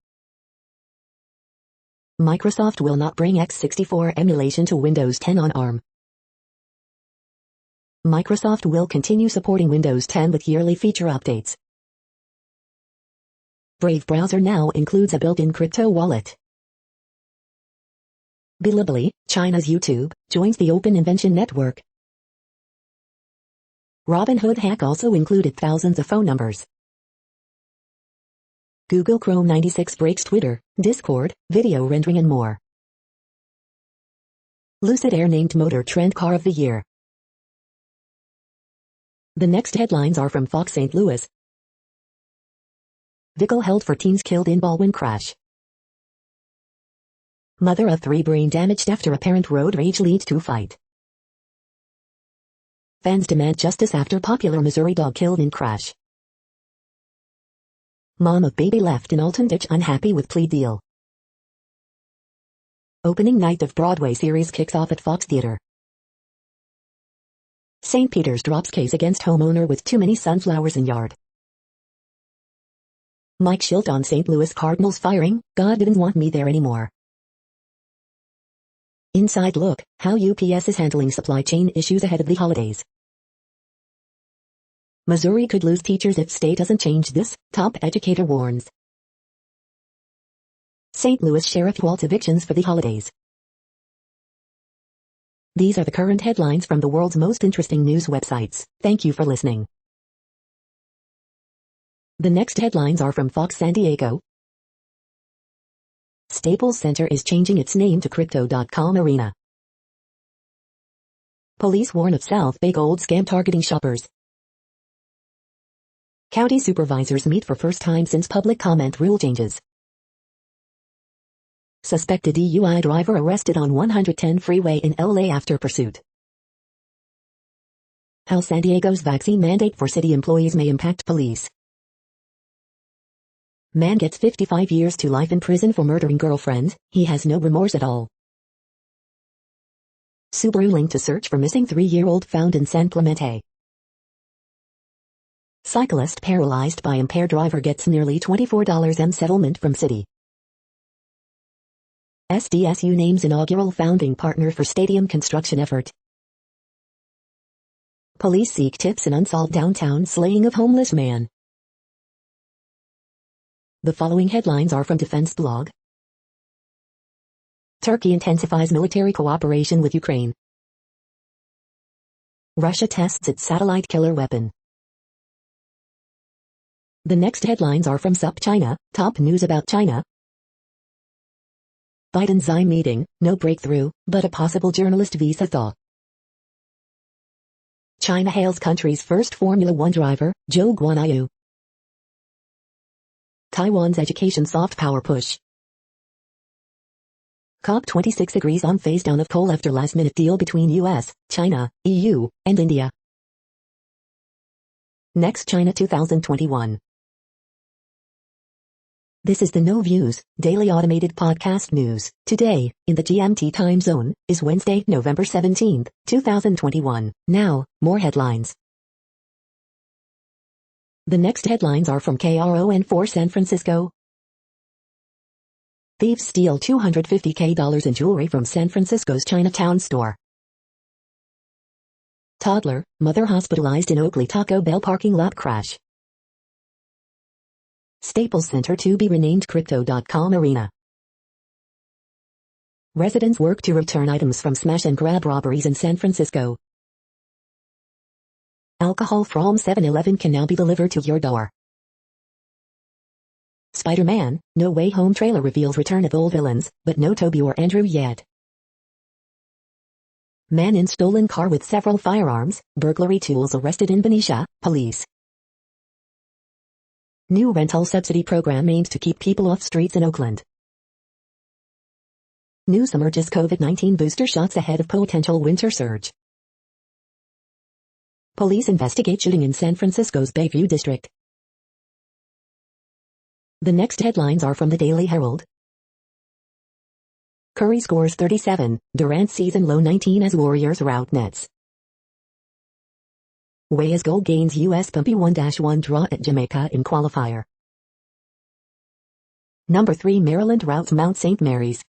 Microsoft will not bring x64 emulation to Windows 10 on ARM. Microsoft will continue supporting Windows 10 with yearly feature updates. Brave browser now includes a built-in crypto wallet. Bilibili, China's YouTube, joins the Open Invention Network. Robinhood hack also included thousands of phone numbers. Google Chrome 96 breaks Twitter, Discord, video rendering and more. Lucid Air named Motor Trend Car of the Year. The next headlines are from Fox St. Louis. Vehicle held for teens killed in Baldwin crash. Mother of 3 brain damaged after apparent road rage leads to fight. Fans demand justice after popular Missouri dog killed in crash. Mom of baby left in Alton ditch unhappy with plea deal. Opening night of Broadway series kicks off at Fox Theater. St. Peter's drops case against homeowner with too many sunflowers in yard. Mike Schilt on St. Louis Cardinals firing, God didn't want me there anymore. Inside look, how UPS is handling supply chain issues ahead of the holidays. Missouri could lose teachers if state doesn't change this, top educator warns. St. Louis sheriff halts evictions for the holidays. These are the current headlines from the world's most interesting news websites. Thank you for listening. The next headlines are from Fox San Diego. Staples Center is changing its name to Crypto.com Arena. Police warn of South Bay gold scam targeting shoppers. County supervisors meet for first time since public comment rule changes. Suspected DUI driver arrested on 110 freeway in LA after pursuit. How San Diego's vaccine mandate for city employees may impact police. Man gets 55 years to life in prison for murdering girlfriend, he has no remorse at all. Subaru linked to search for missing 3-year-old found in San Clemente. Cyclist paralyzed by impaired driver gets nearly $24 M settlement from city. SDSU names inaugural founding partner for stadium construction effort. Police seek tips in unsolved downtown slaying of homeless man. The following headlines are from Defense Blog. Turkey intensifies military cooperation with Ukraine. Russia tests its satellite killer weapon. The next headlines are from SUP China, top news about China. Biden-Xi meeting, no breakthrough, but a possible journalist visa thaw. China hails country's first Formula One driver, Zhou Guanyu. Taiwan's education soft power push. COP26 agrees on phase down of coal after last-minute deal between US, China, EU, and India. Next China 2021. This is the No Views, daily automated podcast news. Today, in the GMT time zone, is Wednesday, November 17, 2021. Now, more headlines. The next headlines are from KRON4 San Francisco. Thieves steal $250K in jewelry from San Francisco's Chinatown store. Toddler, mother hospitalized in Oakley Taco Bell parking lot crash. Staples Center to be renamed Crypto.com Arena. Residents work to return items from smash and grab robberies in San Francisco. Alcohol from 7-Eleven can now be delivered to your door. Spider-Man, No Way Home trailer reveals return of old villains, but no Toby or Andrew yet. Man in stolen car with several firearms, burglary tools arrested in Benicia, police. New rental subsidy program aimed to keep people off streets in Oakland. News emerges COVID-19 booster shots ahead of potential winter surge. Police investigate shooting in San Francisco's Bayview district. The next headlines are from the Daily Herald. Curry scores 37, Durant season low 19 as Warriors rout Nets. Weah's goal gains U.S.'s 1-1 draw at Jamaica in qualifier. Number 3 Maryland routs Mount St. Mary's.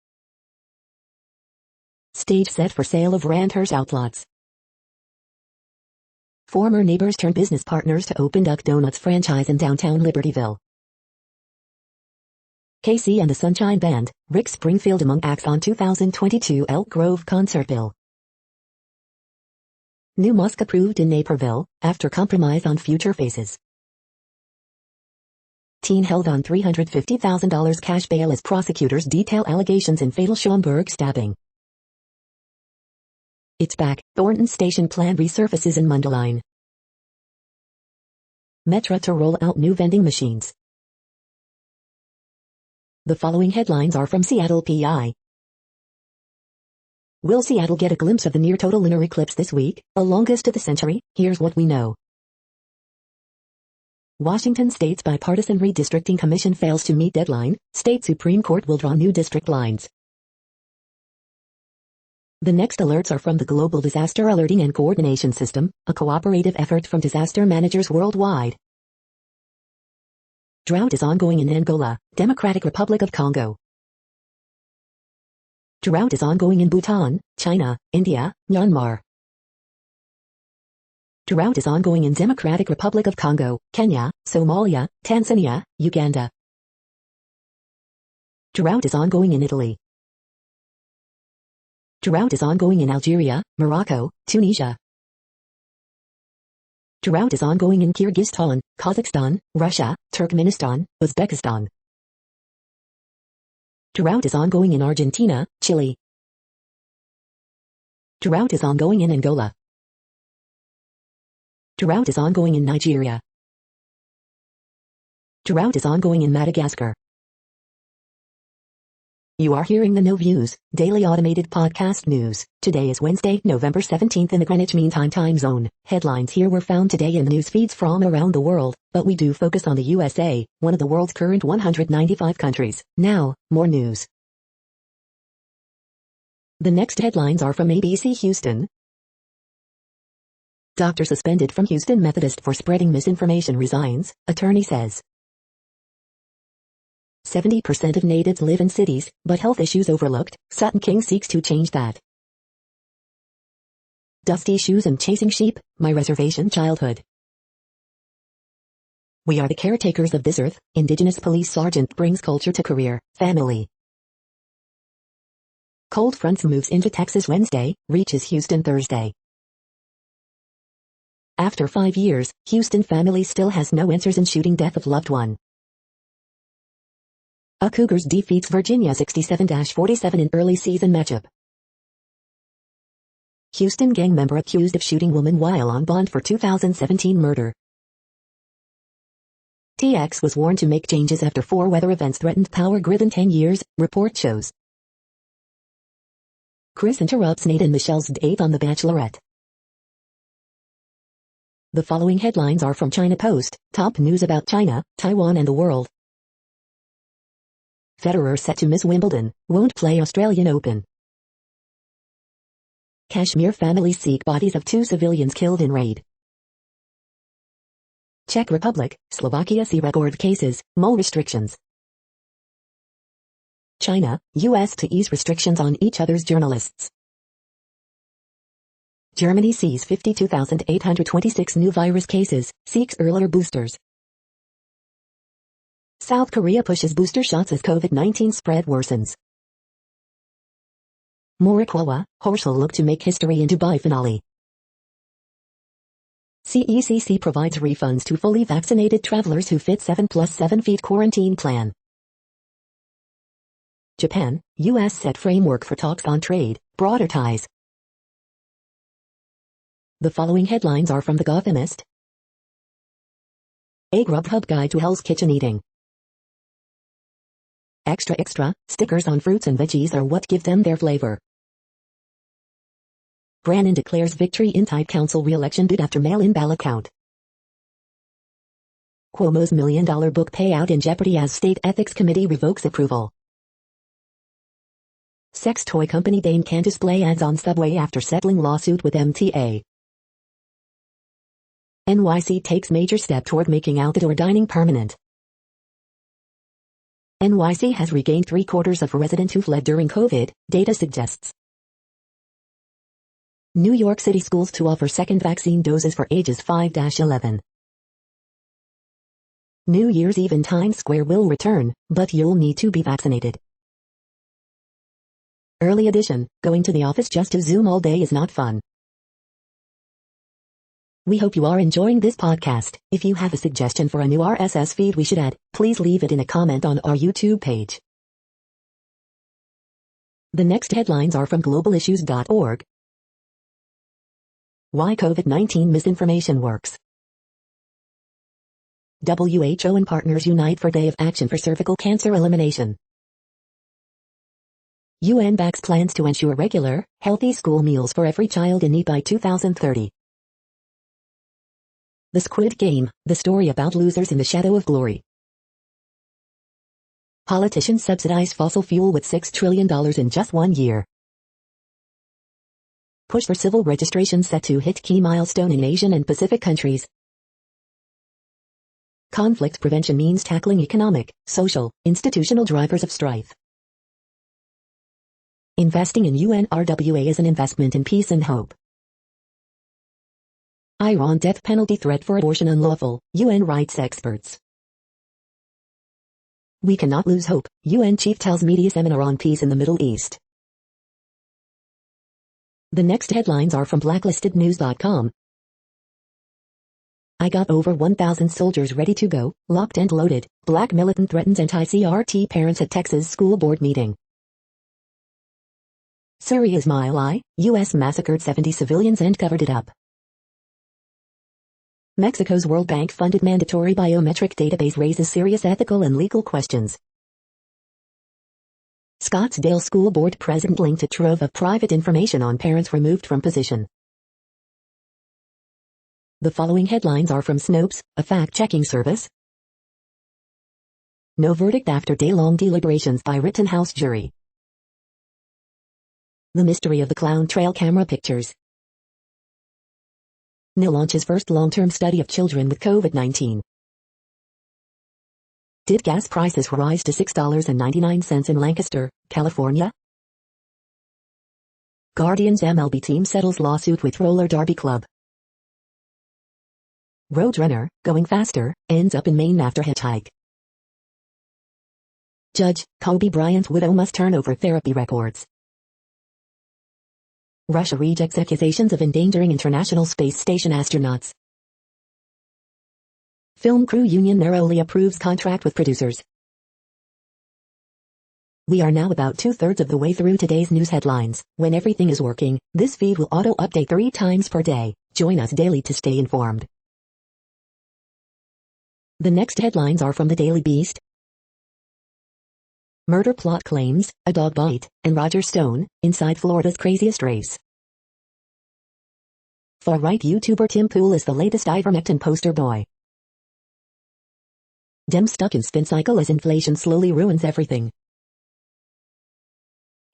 Stage set for sale of Ranters outlots. Former neighbors turn business partners to open Duck Donuts franchise in downtown Libertyville. Casey and the Sunshine Band, Rick Springfield among acts on 2022 Elk Grove concert bill. New mosque approved in Naperville, after compromise on future phases. Teen held on $350,000 cash bail as prosecutors detail allegations in fatal Schaumburg stabbing. It's back, Thornton Station plan resurfaces in Mundelein. Metro to roll out new vending machines. The following headlines are from Seattle PI. Will Seattle get a glimpse of the near-total lunar eclipse this week, the longest of the century? Here's what we know. Washington State's bipartisan redistricting commission fails to meet deadline, state Supreme Court will draw new district lines. The next alerts are from the Global Disaster Alerting and Coordination System, a cooperative effort from disaster managers worldwide. Drought is ongoing in Angola, Democratic Republic of Congo. Drought is ongoing in Bhutan, China, India, Myanmar. Drought is ongoing in Democratic Republic of Congo, Kenya, Somalia, Tanzania, Uganda. Drought is ongoing in Italy. Drought is ongoing in Algeria, Morocco, Tunisia. Drought is ongoing in Kyrgyzstan, Kazakhstan, Russia, Turkmenistan, Uzbekistan. Drought is ongoing in Argentina, Chile. Drought is ongoing in Angola. Drought is ongoing in Nigeria. Drought is ongoing in Madagascar. You are hearing the No Views, daily automated podcast news. Today is Wednesday, November 17th in the Greenwich Mean Time zone. Headlines here were found today in the news feeds from around the world, but we do focus on the USA, one of the world's current 195 countries. Now, more news. The next headlines are from ABC Houston. Doctor suspended from Houston Methodist for spreading misinformation resigns, attorney says. 70% of natives live in cities, but health issues overlooked. Sutton King seeks to change that. Dusty shoes and chasing sheep, my reservation childhood. We are the caretakers of this earth. Indigenous police sergeant brings culture to career, family. Cold front moves into Texas Wednesday, reaches Houston Thursday. After 5 years, Houston family still has no answers in shooting death of loved one. A Cougars defeats Virginia 67-47 in early season matchup. Houston gang member accused of shooting woman while on bond for 2017 murder. TX was warned to make changes after 4 weather events threatened power grid in 10 years, report shows. Chris interrupts Nate and Michelle's date on The Bachelorette. The following headlines are from China Post, top news about China, Taiwan and the world. Federer set to miss Wimbledon, won't play Australian Open. Kashmir families seek bodies of 2 civilians killed in raid. Czech Republic, Slovakia see record cases, more restrictions. China, US to ease restrictions on each other's journalists. Germany sees 52,826 new virus cases, seeks earlier boosters. South Korea pushes booster shots as COVID-19 spread worsens. Morikawa, Horschel look to make history in Dubai finale. CECC provides refunds to fully vaccinated travelers who fit 7+7 feet quarantine plan. Japan, US set framework for talks on trade, broader ties. The following headlines are from The Gothamist. A Grubhub guide to Hell's Kitchen eating. Extra extra, stickers on fruits and veggies are what give them their flavor. Brannon declares victory in Tied Council re-election bid after mail-in ballot count. Cuomo's $1 million book payout in jeopardy as State Ethics Committee revokes approval. Sex toy company Dame can display ads on subway after settling lawsuit with MTA. NYC takes major step toward making outdoor dining permanent. NYC has regained 3/4 of residents who fled during COVID, data suggests. New York City schools to offer second vaccine doses for ages 5-11. New Year's Eve in Times Square will return, but you'll need to be vaccinated. Early edition, going to the office just to Zoom all day is not fun. We hope you are enjoying this podcast. If you have a suggestion for a new RSS feed we should add, please leave it in a comment on our YouTube page. The next headlines are from globalissues.org. Why COVID-19 misinformation works. WHO and partners unite for Day of Action for Cervical Cancer Elimination. UN backs plans to ensure regular, healthy school meals for every child in need by 2030. The Squid Game, the story about losers in the shadow of glory. Politicians subsidize fossil fuel with $6 trillion in just 1 year. Push for civil registration set to hit key milestone in Asian and Pacific countries. Conflict prevention means tackling economic, social, institutional drivers of strife. Investing in UNRWA is an investment in peace and hope. Iran death penalty threat for abortion unlawful, UN rights experts. We cannot lose hope, UN chief tells media seminar on peace in the Middle East. The next headlines are from blacklistednews.com. I got over 1,000 soldiers ready to go, locked and loaded. Black militant threatens anti-CRT parents at Texas school board meeting. Syria's Mile Eye, U.S. massacred 70 civilians and covered it up. Mexico's World Bank-funded mandatory biometric database raises serious ethical and legal questions. Scottsdale School Board president linked to trove of private information on parents removed from position. The following headlines are from Snopes, a fact-checking service. No verdict after day-long deliberations by Rittenhouse jury. The mystery of the clown trail camera pictures. NIL launches first long-term study of children with COVID-19. Did gas prices rise to $6.99 in Lancaster, California? Guardians MLB team settles lawsuit with roller derby club. Roadrunner, going faster, ends up in Maine after hitchhike. Judge, Kobe Bryant widow must turn over therapy records. Russia rejects accusations of endangering International Space Station astronauts. Film crew union narrowly approves contract with producers. We are now about 2/3 of the way through today's news headlines. When everything is working, this feed will auto-update 3 times per day. Join us daily to stay informed. The next headlines are from the Daily Beast. Murder plot claims, a dog bite, and Roger Stone, inside Florida's craziest race. Far-right YouTuber Tim Pool is the latest ivermectin poster boy. Dem stuck in spin cycle as inflation slowly ruins everything.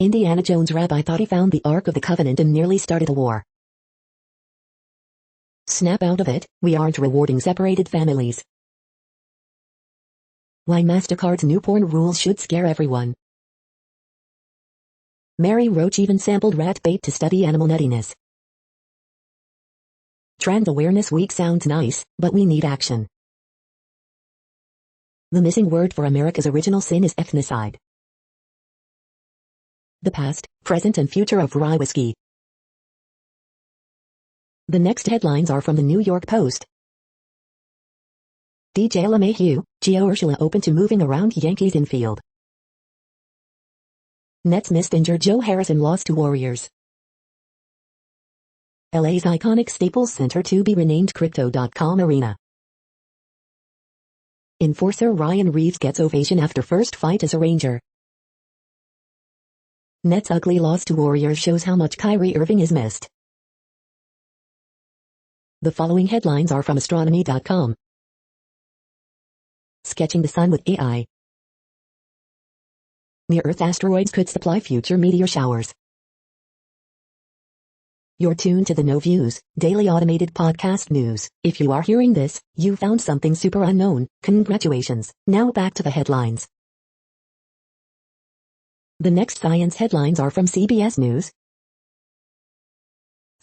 Indiana Jones rabbi thought he found the Ark of the Covenant and nearly started a war. Snap out of it, we aren't rewarding separated families. Why MasterCard's new porn rules should scare everyone. Mary Roach even sampled rat bait to study animal nuttiness. Trans Awareness Week sounds nice, but we need action. The missing word for America's original sin is ethnocide. The past, present and future of rye whiskey. The next headlines are from the New York Post. DJ LeMahieu, Gio Urshela open to moving around Yankees infield. Nets missed injured Joe Harrison lost to Warriors. LA's iconic Staples Center to be renamed Crypto.com Arena. Enforcer Ryan Reeves gets ovation after first fight as a Ranger. Nets' ugly loss to Warriors shows how much Kyrie Irving is missed. The following headlines are from Astronomy.com. Sketching the sun with AI. Near-Earth asteroids could supply future meteor showers. You're tuned to the No Views, daily automated podcast news. If you are hearing this, you found something super unknown. Congratulations. Now back to the headlines. The next science headlines are from CBS News.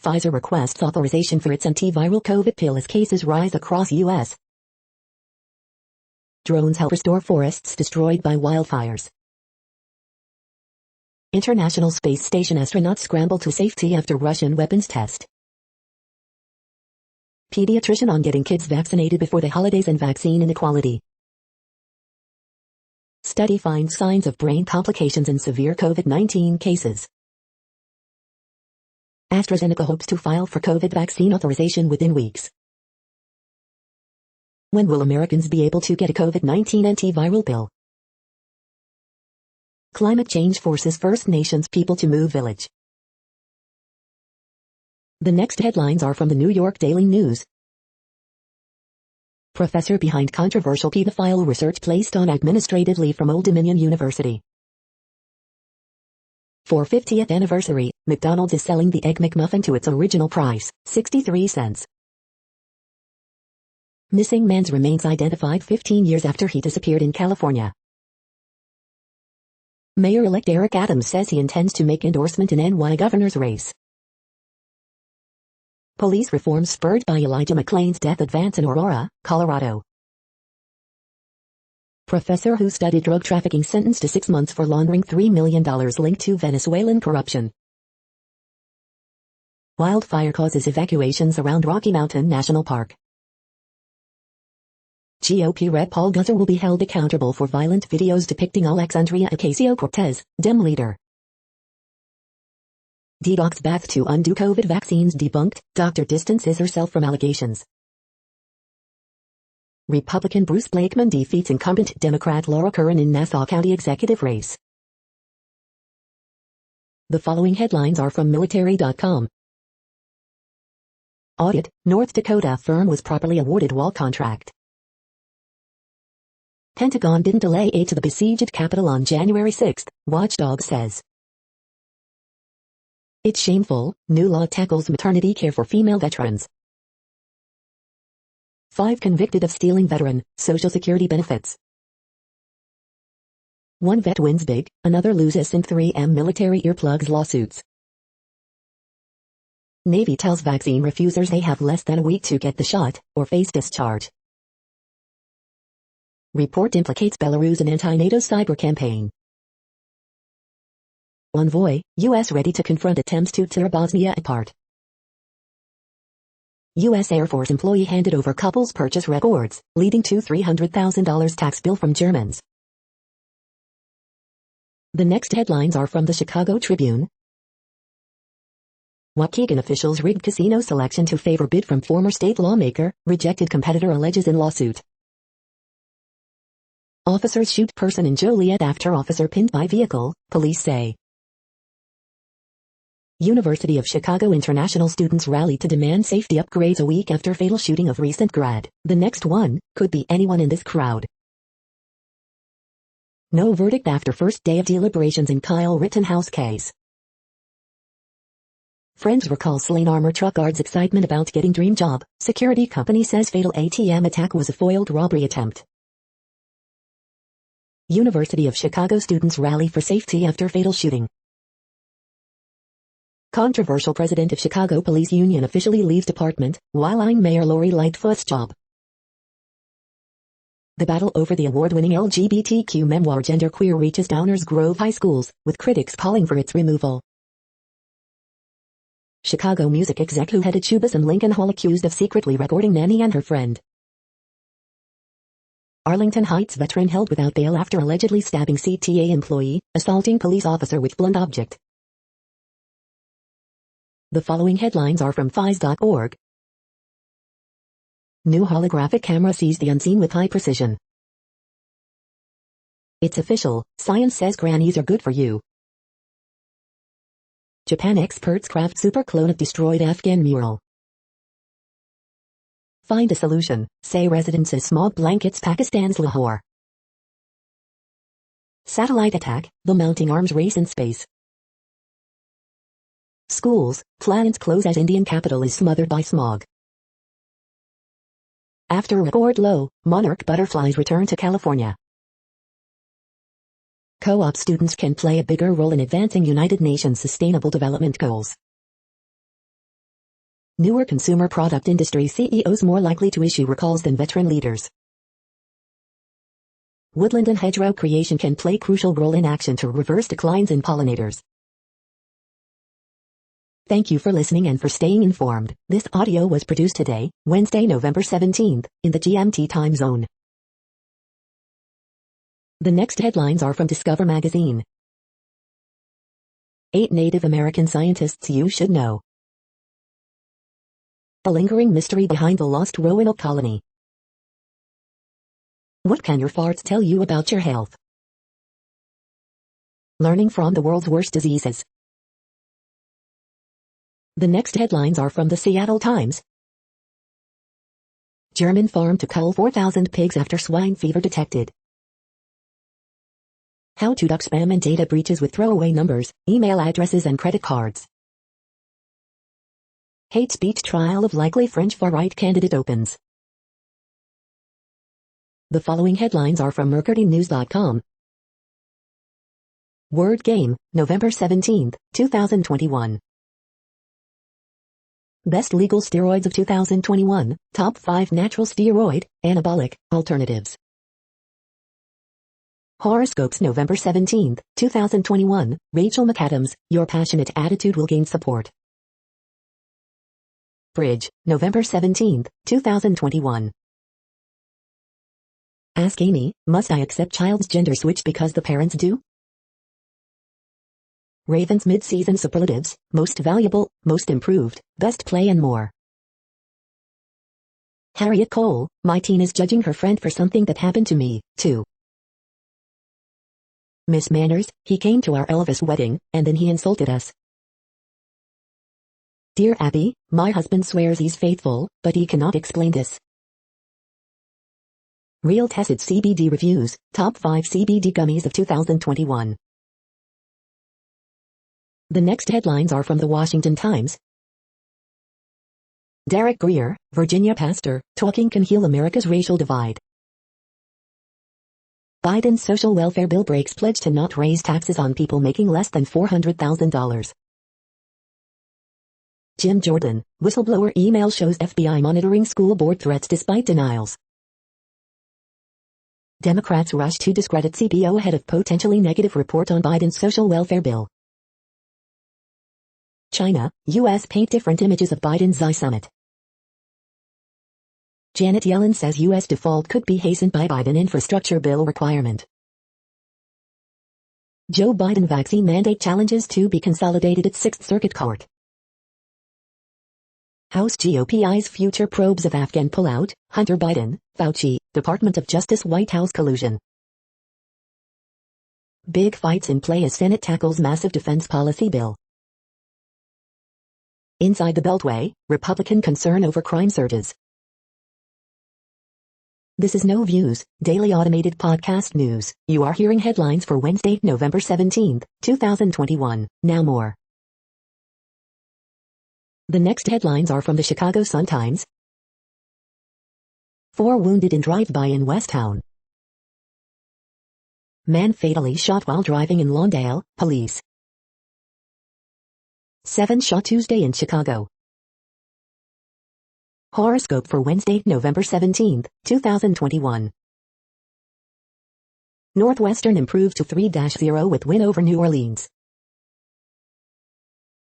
Pfizer requests authorization for its antiviral COVID pill as cases rise across U.S. Drones help restore forests destroyed by wildfires. International Space Station astronauts scramble to safety after Russian weapons test. Pediatrician on getting kids vaccinated before the holidays and vaccine inequality. Study finds signs of brain complications in severe COVID-19 cases. AstraZeneca hopes to file for COVID vaccine authorization within weeks. When will Americans be able to get a COVID-19 antiviral pill? Climate change forces First Nations people to move village. The next headlines are from the New York Daily News. Professor behind controversial pedophile research placed on administrative leave from Old Dominion University. For 50th anniversary, McDonald's is selling the Egg McMuffin to its original price, 63 cents. Missing man's remains identified 15 years after he disappeared in California. Mayor-elect Eric Adams says he intends to make endorsement in NY governor's race. Police reform spurred by Elijah McClain's death advance in Aurora, Colorado. Professor who studied drug trafficking sentenced to 6 months for laundering $3 million linked to Venezuelan corruption. Wildfire causes evacuations around Rocky Mountain National Park. GOP Rep Paul Gosar will be held accountable for violent videos depicting Alexandria Ocasio-Cortez, Dem leader. Detox bath to undo COVID vaccines debunked, doctor distances herself from allegations. Republican Bruce Blakeman defeats incumbent Democrat Laura Curran in Nassau County executive race. The following headlines are from military.com. Audit, North Dakota firm was properly awarded wall contract. Pentagon didn't delay aid to the besieged Capitol on January 6, watchdog says. It's shameful, new law tackles maternity care for female veterans. 5 convicted of stealing veteran Social Security benefits. 1 vet wins big, another loses in 3M military earplugs lawsuits. Navy tells vaccine refusers they have less than a week to get the shot, or face discharge. Report implicates Belarus in anti-NATO cyber campaign. Envoy, U.S. ready to confront attempts to tear Bosnia apart. U.S. Air Force employee handed over couple's purchase records, leading to $300,000 tax bill from Germans. The next headlines are from the Chicago Tribune. Waukegan officials rigged casino selection to favor bid from former state lawmaker, rejected competitor alleges in lawsuit. Officers shoot person in Joliet after officer pinned by vehicle, police say. University of Chicago international students rally to demand safety upgrades a week after fatal shooting of recent grad. The next one could be anyone in this crowd. No verdict after first day of deliberations in Kyle Rittenhouse case. Friends recall slain armor truck guard's excitement about getting dream job. Security company says fatal ATM attack was a foiled robbery attempt. University of Chicago students rally for safety after fatal shooting. Controversial president of Chicago Police Union officially leaves department, while eyeing Mayor Lori Lightfoot's job. The battle over the award-winning LGBTQ memoir Genderqueer reaches Downers Grove High Schools, with critics calling for its removal. Chicago music exec who headed Shubas and Lincoln Hall accused of secretly recording Nanny and her friend. Arlington Heights veteran held without bail after allegedly stabbing CTA employee, assaulting police officer with blunt object. The following headlines are from FIS.org. New holographic camera sees the unseen with high precision. It's official, science says grannies are good for you. Japan experts craft super clone of destroyed Afghan mural. Find a solution, say residents as smog blankets Pakistan's Lahore. Satellite attack, the mounting arms race in space. Schools, plans close as Indian capital is smothered by smog. After record low, monarch butterflies return to California. Co-op students can play a bigger role in advancing United Nations Sustainable Development Goals. Newer consumer product industry CEOs more likely to issue recalls than veteran leaders. Woodland and hedgerow creation can play crucial role in action to reverse declines in pollinators. Thank you for listening and for staying informed. This audio was produced today, Wednesday, November 17th, in the GMT time zone. The next headlines are from Discover magazine. 8 Native American scientists you should know. A lingering mystery behind the lost Roanoke colony. What can your farts tell you about your health? Learning from the world's worst diseases. The next headlines are from the Seattle Times. German farm to cull 4,000 pigs after swine fever detected. How to duck spam and data breaches with throwaway numbers, email addresses and credit cards. Hate speech trial of likely French far-right candidate opens. The following headlines are from mercurynews.com. Word Game, November 17, 2021. Best legal steroids of 2021, Top 5 natural steroid, anabolic, alternatives. Horoscopes November 17, 2021, Rachel McAdams, your passionate attitude will gain support. Bridge, November 17, 2021. Ask Amy, must I accept child's gender switch because the parents do? Ravens mid-season superlatives, most valuable, most improved, best play and more. Harriet Cole, my teen is judging her friend for something that happened to me, too. Miss Manners, he came to our Elvis wedding, and then he insulted us. Dear Abby, my husband swears he's faithful, but he cannot explain this. Real tested CBD reviews, Top 5 CBD gummies of 2021. The next headlines are from the Washington Times. Derek Grier, Virginia pastor, talking can heal America's racial divide. Biden's social welfare bill breaks pledge to not raise taxes on people making less than $400,000. Jim Jordan, whistleblower email shows FBI monitoring school board threats despite denials. Democrats rush to discredit CBO ahead of potentially negative report on Biden's social welfare bill. China, U.S. paint different images of Biden's Xi summit. Janet Yellen says U.S. default could be hastened by Biden infrastructure bill requirement. Joe Biden vaccine mandate challenges to be consolidated at 6th Circuit Court. House GOP eyes future probes of Afghan pullout, Hunter Biden, Fauci, Department of Justice White House collusion. Big fights in play as Senate tackles massive defense policy bill. Inside the Beltway, Republican concern over crime surges. This is No Views, daily automated podcast news. You are hearing headlines for Wednesday, November 17, 2021. Now more. The next headlines are from the Chicago Sun-Times. 4 wounded in drive-by in Westtown. Man fatally shot while driving in Lawndale, police. 7 shot Tuesday in Chicago. Horoscope for Wednesday, November 17, 2021. Northwestern improved to 3-0 with win over New Orleans.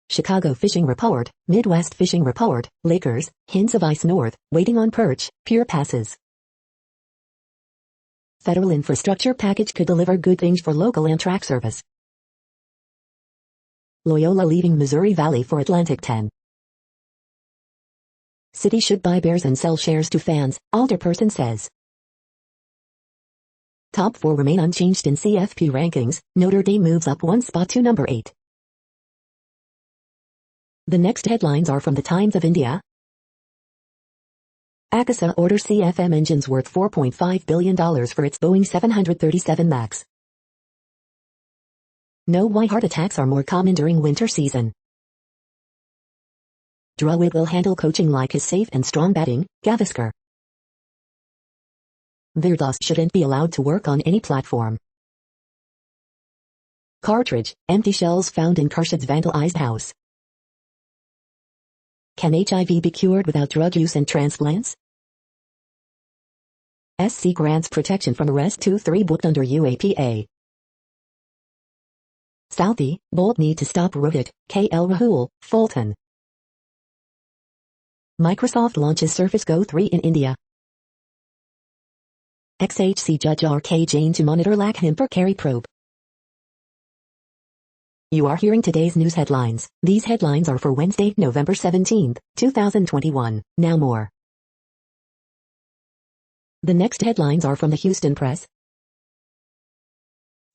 Chicago Fishing Report, Midwest Fishing Report, Lakers, hints of ice north, waiting on perch, pure passes. Federal infrastructure package could deliver good things for local Amtrak service. Loyola leaving Missouri Valley for Atlantic 10. City should buy Bears and sell shares to fans, alderperson says. Top 4 remain unchanged in CFP rankings, Notre Dame moves up 1 spot to number 8. The next headlines are from the Times of India. Akasa orders CFM engines worth $4.5 billion for its Boeing 737 MAX. Know why heart attacks are more common during winter season. Dravid will handle coaching like his safe and strong batting, Gavaskar. Virdas shouldn't be allowed to work on any platform. Cartridge, empty shells found in Karshad's vandalized house. Can HIV be cured without drug use and transplants? SC grants protection from arrest to 3 booked under UAPA. Southie, Bolt need to stop Rohit, KL Rahul, Fulton. Microsoft launches Surface Go 3 in India. XHC Judge RK Jain to monitor Lakshmipur carry probe. You are hearing today's news headlines. These headlines are for Wednesday, November 17, 2021. Now more. The next headlines are from the Houston Press.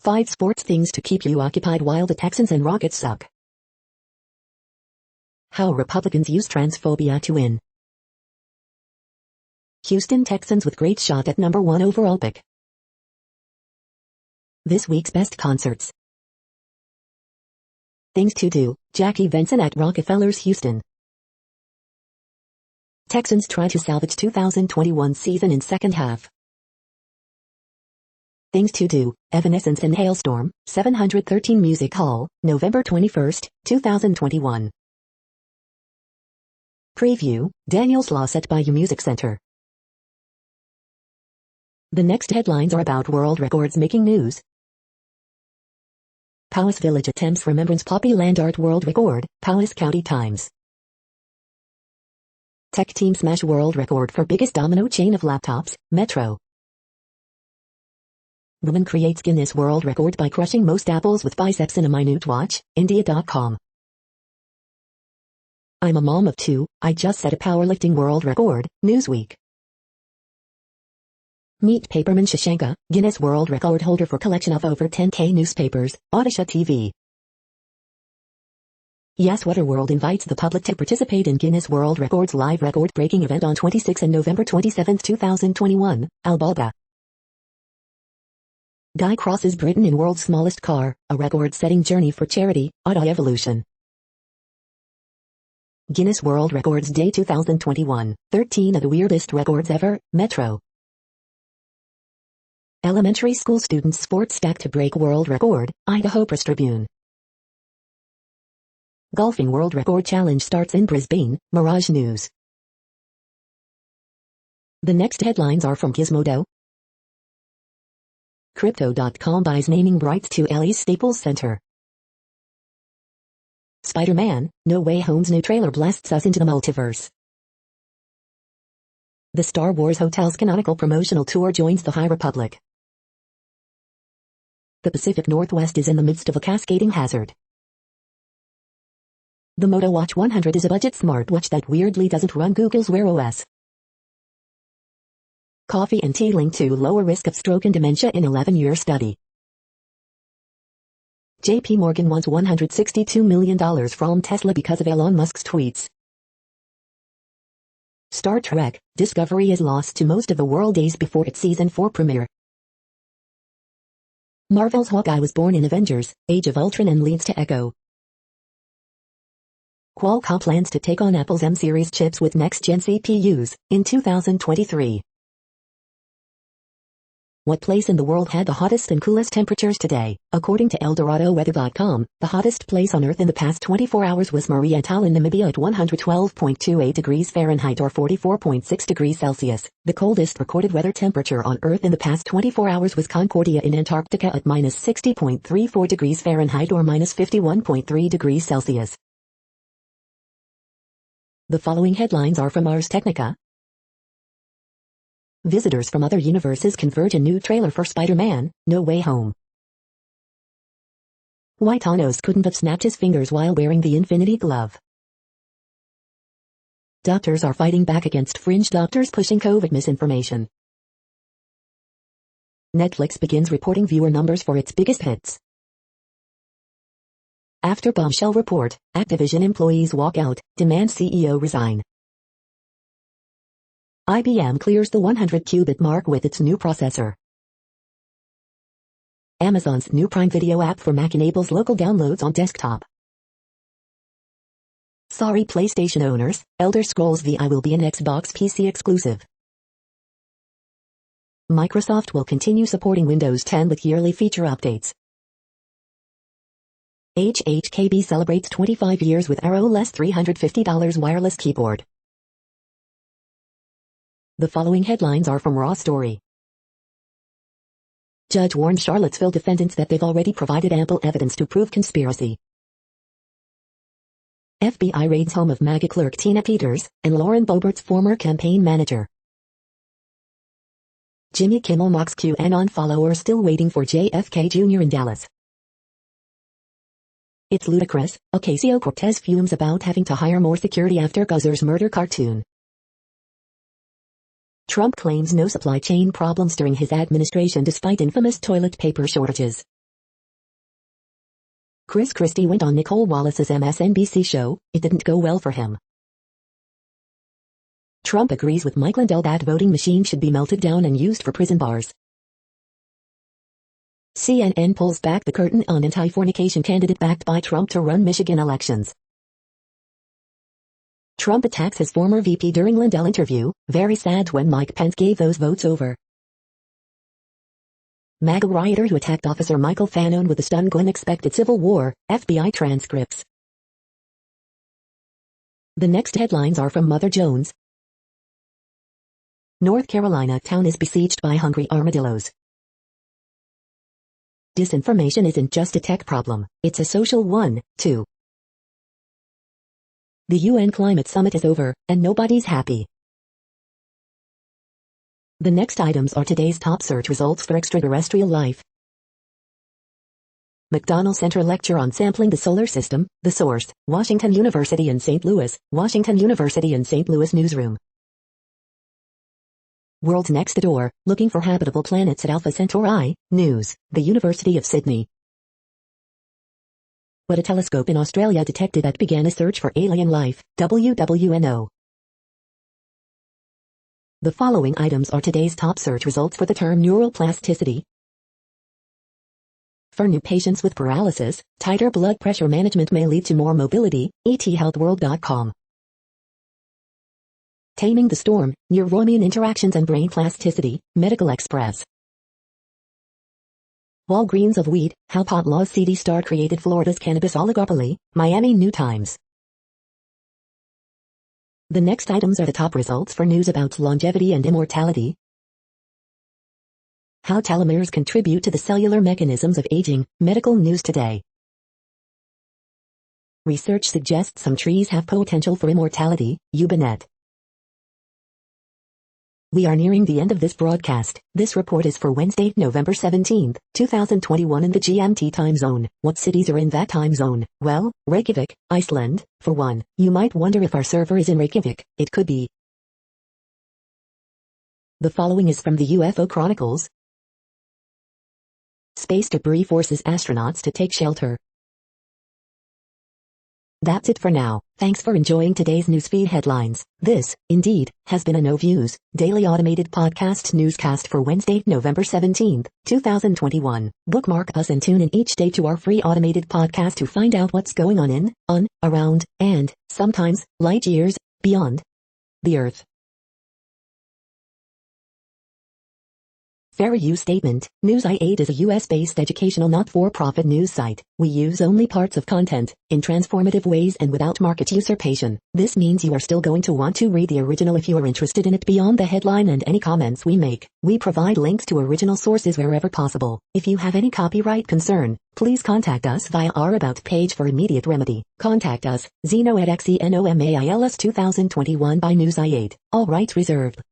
5 sports things to keep you occupied while the Texans and Rockets suck. How Republicans use transphobia to win. Houston Texans with great shot at number 1 overall pick. This week's best concerts. Things to do, Jackie Venson at Rockefeller's Houston. Texans try to salvage 2021 season in second half. Things to do, Evanescence and Hailstorm, 713 Music Hall, November 21, 2021. Preview, Daniel's Law set by U Music Center. The next headlines are about world records making news. Powys Village attempts Remembrance Poppy Land Art World Record, Powys County Times. Tech team smash world record for biggest domino chain of laptops, Metro. Woman creates Guinness World Record by crushing most apples with biceps in a minute watch, India.com. I'm a mom of 2, I just set a powerlifting world record, Newsweek. Meet Paperman Shashanka, Guinness World Record holder for collection of over 10K newspapers, Odisha TV. Yes Waterworld invites the public to participate in Guinness World Records live record-breaking event on 26 and November 27, 2021, Albalga. Guy crosses Britain in world's smallest car, a record-setting journey for charity, Auto Evolution. Guinness World Records Day 2021, 13 of the weirdest records ever, Metro. Elementary school students sports stack to break world record, Idaho Press Tribune. Golfing World Record Challenge starts in Brisbane, Mirage News. The next headlines are from Gizmodo. Crypto.com buys naming rights to LA's Staples Center. Spider-Man: No Way Home's new trailer blasts us into the multiverse. The Star Wars Hotel's canonical promotional tour joins the High Republic. The Pacific Northwest is in the midst of a cascading hazard. The Moto Watch 100 is a budget smartwatch that weirdly doesn't run Google's Wear OS. Coffee and tea link to lower risk of stroke and dementia in 11-year study. JP Morgan wants $162 million from Tesla because of Elon Musk's tweets. Star Trek: Discovery is lost to most of the world days before its season 4 premiere. Marvel's Hawkeye was born in Avengers: Age of Ultron and leads to Echo. Qualcomm plans to take on Apple's M-series chips with next-gen CPUs in 2023. What place in the world had the hottest and coolest temperatures today? According to ElDoradoWeather.com, the hottest place on Earth in the past 24 hours was Mariatal in Namibia at 112.28 degrees Fahrenheit or 44.6 degrees Celsius. The coldest recorded weather temperature on Earth in the past 24 hours was Concordia in Antarctica at minus 60.34 degrees Fahrenheit or minus 51.3 degrees Celsius. The following headlines are from Ars Technica. Visitors from other universes converge in new trailer for Spider-Man: No Way Home. Why Thanos couldn't have snapped his fingers while wearing the Infinity Glove. Doctors are fighting back against fringe doctors pushing COVID misinformation. Netflix begins reporting viewer numbers for its biggest hits. After bombshell report, Activision employees walk out, demand CEO resign. IBM clears the 100-qubit mark with its new processor. Amazon's new Prime Video app for Mac enables local downloads on desktop. Sorry PlayStation owners, Elder Scrolls VI will be an Xbox PC exclusive. Microsoft will continue supporting Windows 10 with yearly feature updates. HHKB celebrates 25 years with Arrow less $350 wireless keyboard. The following headlines are from Raw Story. Judge warns Charlottesville defendants that they've already provided ample evidence to prove conspiracy. FBI raids home of MAGA clerk Tina Peters and Lauren Boebert's former campaign manager. Jimmy Kimmel mocks QAnon followers still waiting for JFK Jr. in Dallas. It's ludicrous, Ocasio-Cortez fumes about having to hire more security after Guzzer's murder cartoon. Trump claims no supply chain problems during his administration despite infamous toilet paper shortages. Chris Christie went on Nicole Wallace's MSNBC show. It didn't go well for him. Trump agrees with Mike Lindell that voting machines should be melted down and used for prison bars. CNN pulls back the curtain on anti-fornication candidate backed by Trump to run Michigan elections. Trump attacks his former VP during Lindell interview, very sad when Mike Pence gave those votes over. MAGA rioter who attacked Officer Michael Fanone with a stun gun expected civil war, FBI transcripts. The next headlines are from Mother Jones. North Carolina town is besieged by hungry armadillos. Disinformation isn't just a tech problem, it's a social one, too. The UN Climate Summit is over, and nobody's happy. The next items are today's top search results for extraterrestrial life. McDonnell Center lecture on sampling the solar system, the source, Washington University in St. Louis, Washington University in St. Louis newsroom. World next door, looking for habitable planets at Alpha Centauri, news, the University of Sydney. What a telescope in Australia detected that began a search for alien life, WWNO. The following items are today's top search results for the term neuroplasticity. For new patients with paralysis, tighter blood pressure management may lead to more mobility, ETHealthWorld.com. Taming the storm, neuroimmune interactions and brain plasticity, Medical Express. Walgreens of weed, how pot laws CD star created Florida's cannabis oligopoly, Miami New Times. The next items are the top results for news about longevity and immortality. How telomeres contribute to the cellular mechanisms of aging, medical news today. Research suggests some trees have potential for immortality, Ubinet. We are nearing the end of this broadcast. This report is for Wednesday, November 17, 2021 in the GMT time zone. What cities are in that time zone? Well, Reykjavik, Iceland, for one. You might wonder if our server is in Reykjavik. It could be. The following is from the UFO Chronicles. Space debris forces astronauts to take shelter. That's it for now. Thanks for enjoying today's newsfeed headlines. This, indeed, has been a No Views, daily automated podcast newscast for Wednesday, November 17, 2021. Bookmark us and tune in each day to our free automated podcast to find out what's going on, around, and, sometimes, light years, beyond the Earth. Fair use statement. News i8 is a US-based educational not-for-profit news site. We use only parts of content, in transformative ways and without market usurpation. This means you are still going to want to read the original if you are interested in it beyond the headline and any comments we make. We provide links to original sources wherever possible. If you have any copyright concern, please contact us via our About page for immediate remedy. Contact us, Zeno at XENOMAILS 2021 by News i8. All rights reserved.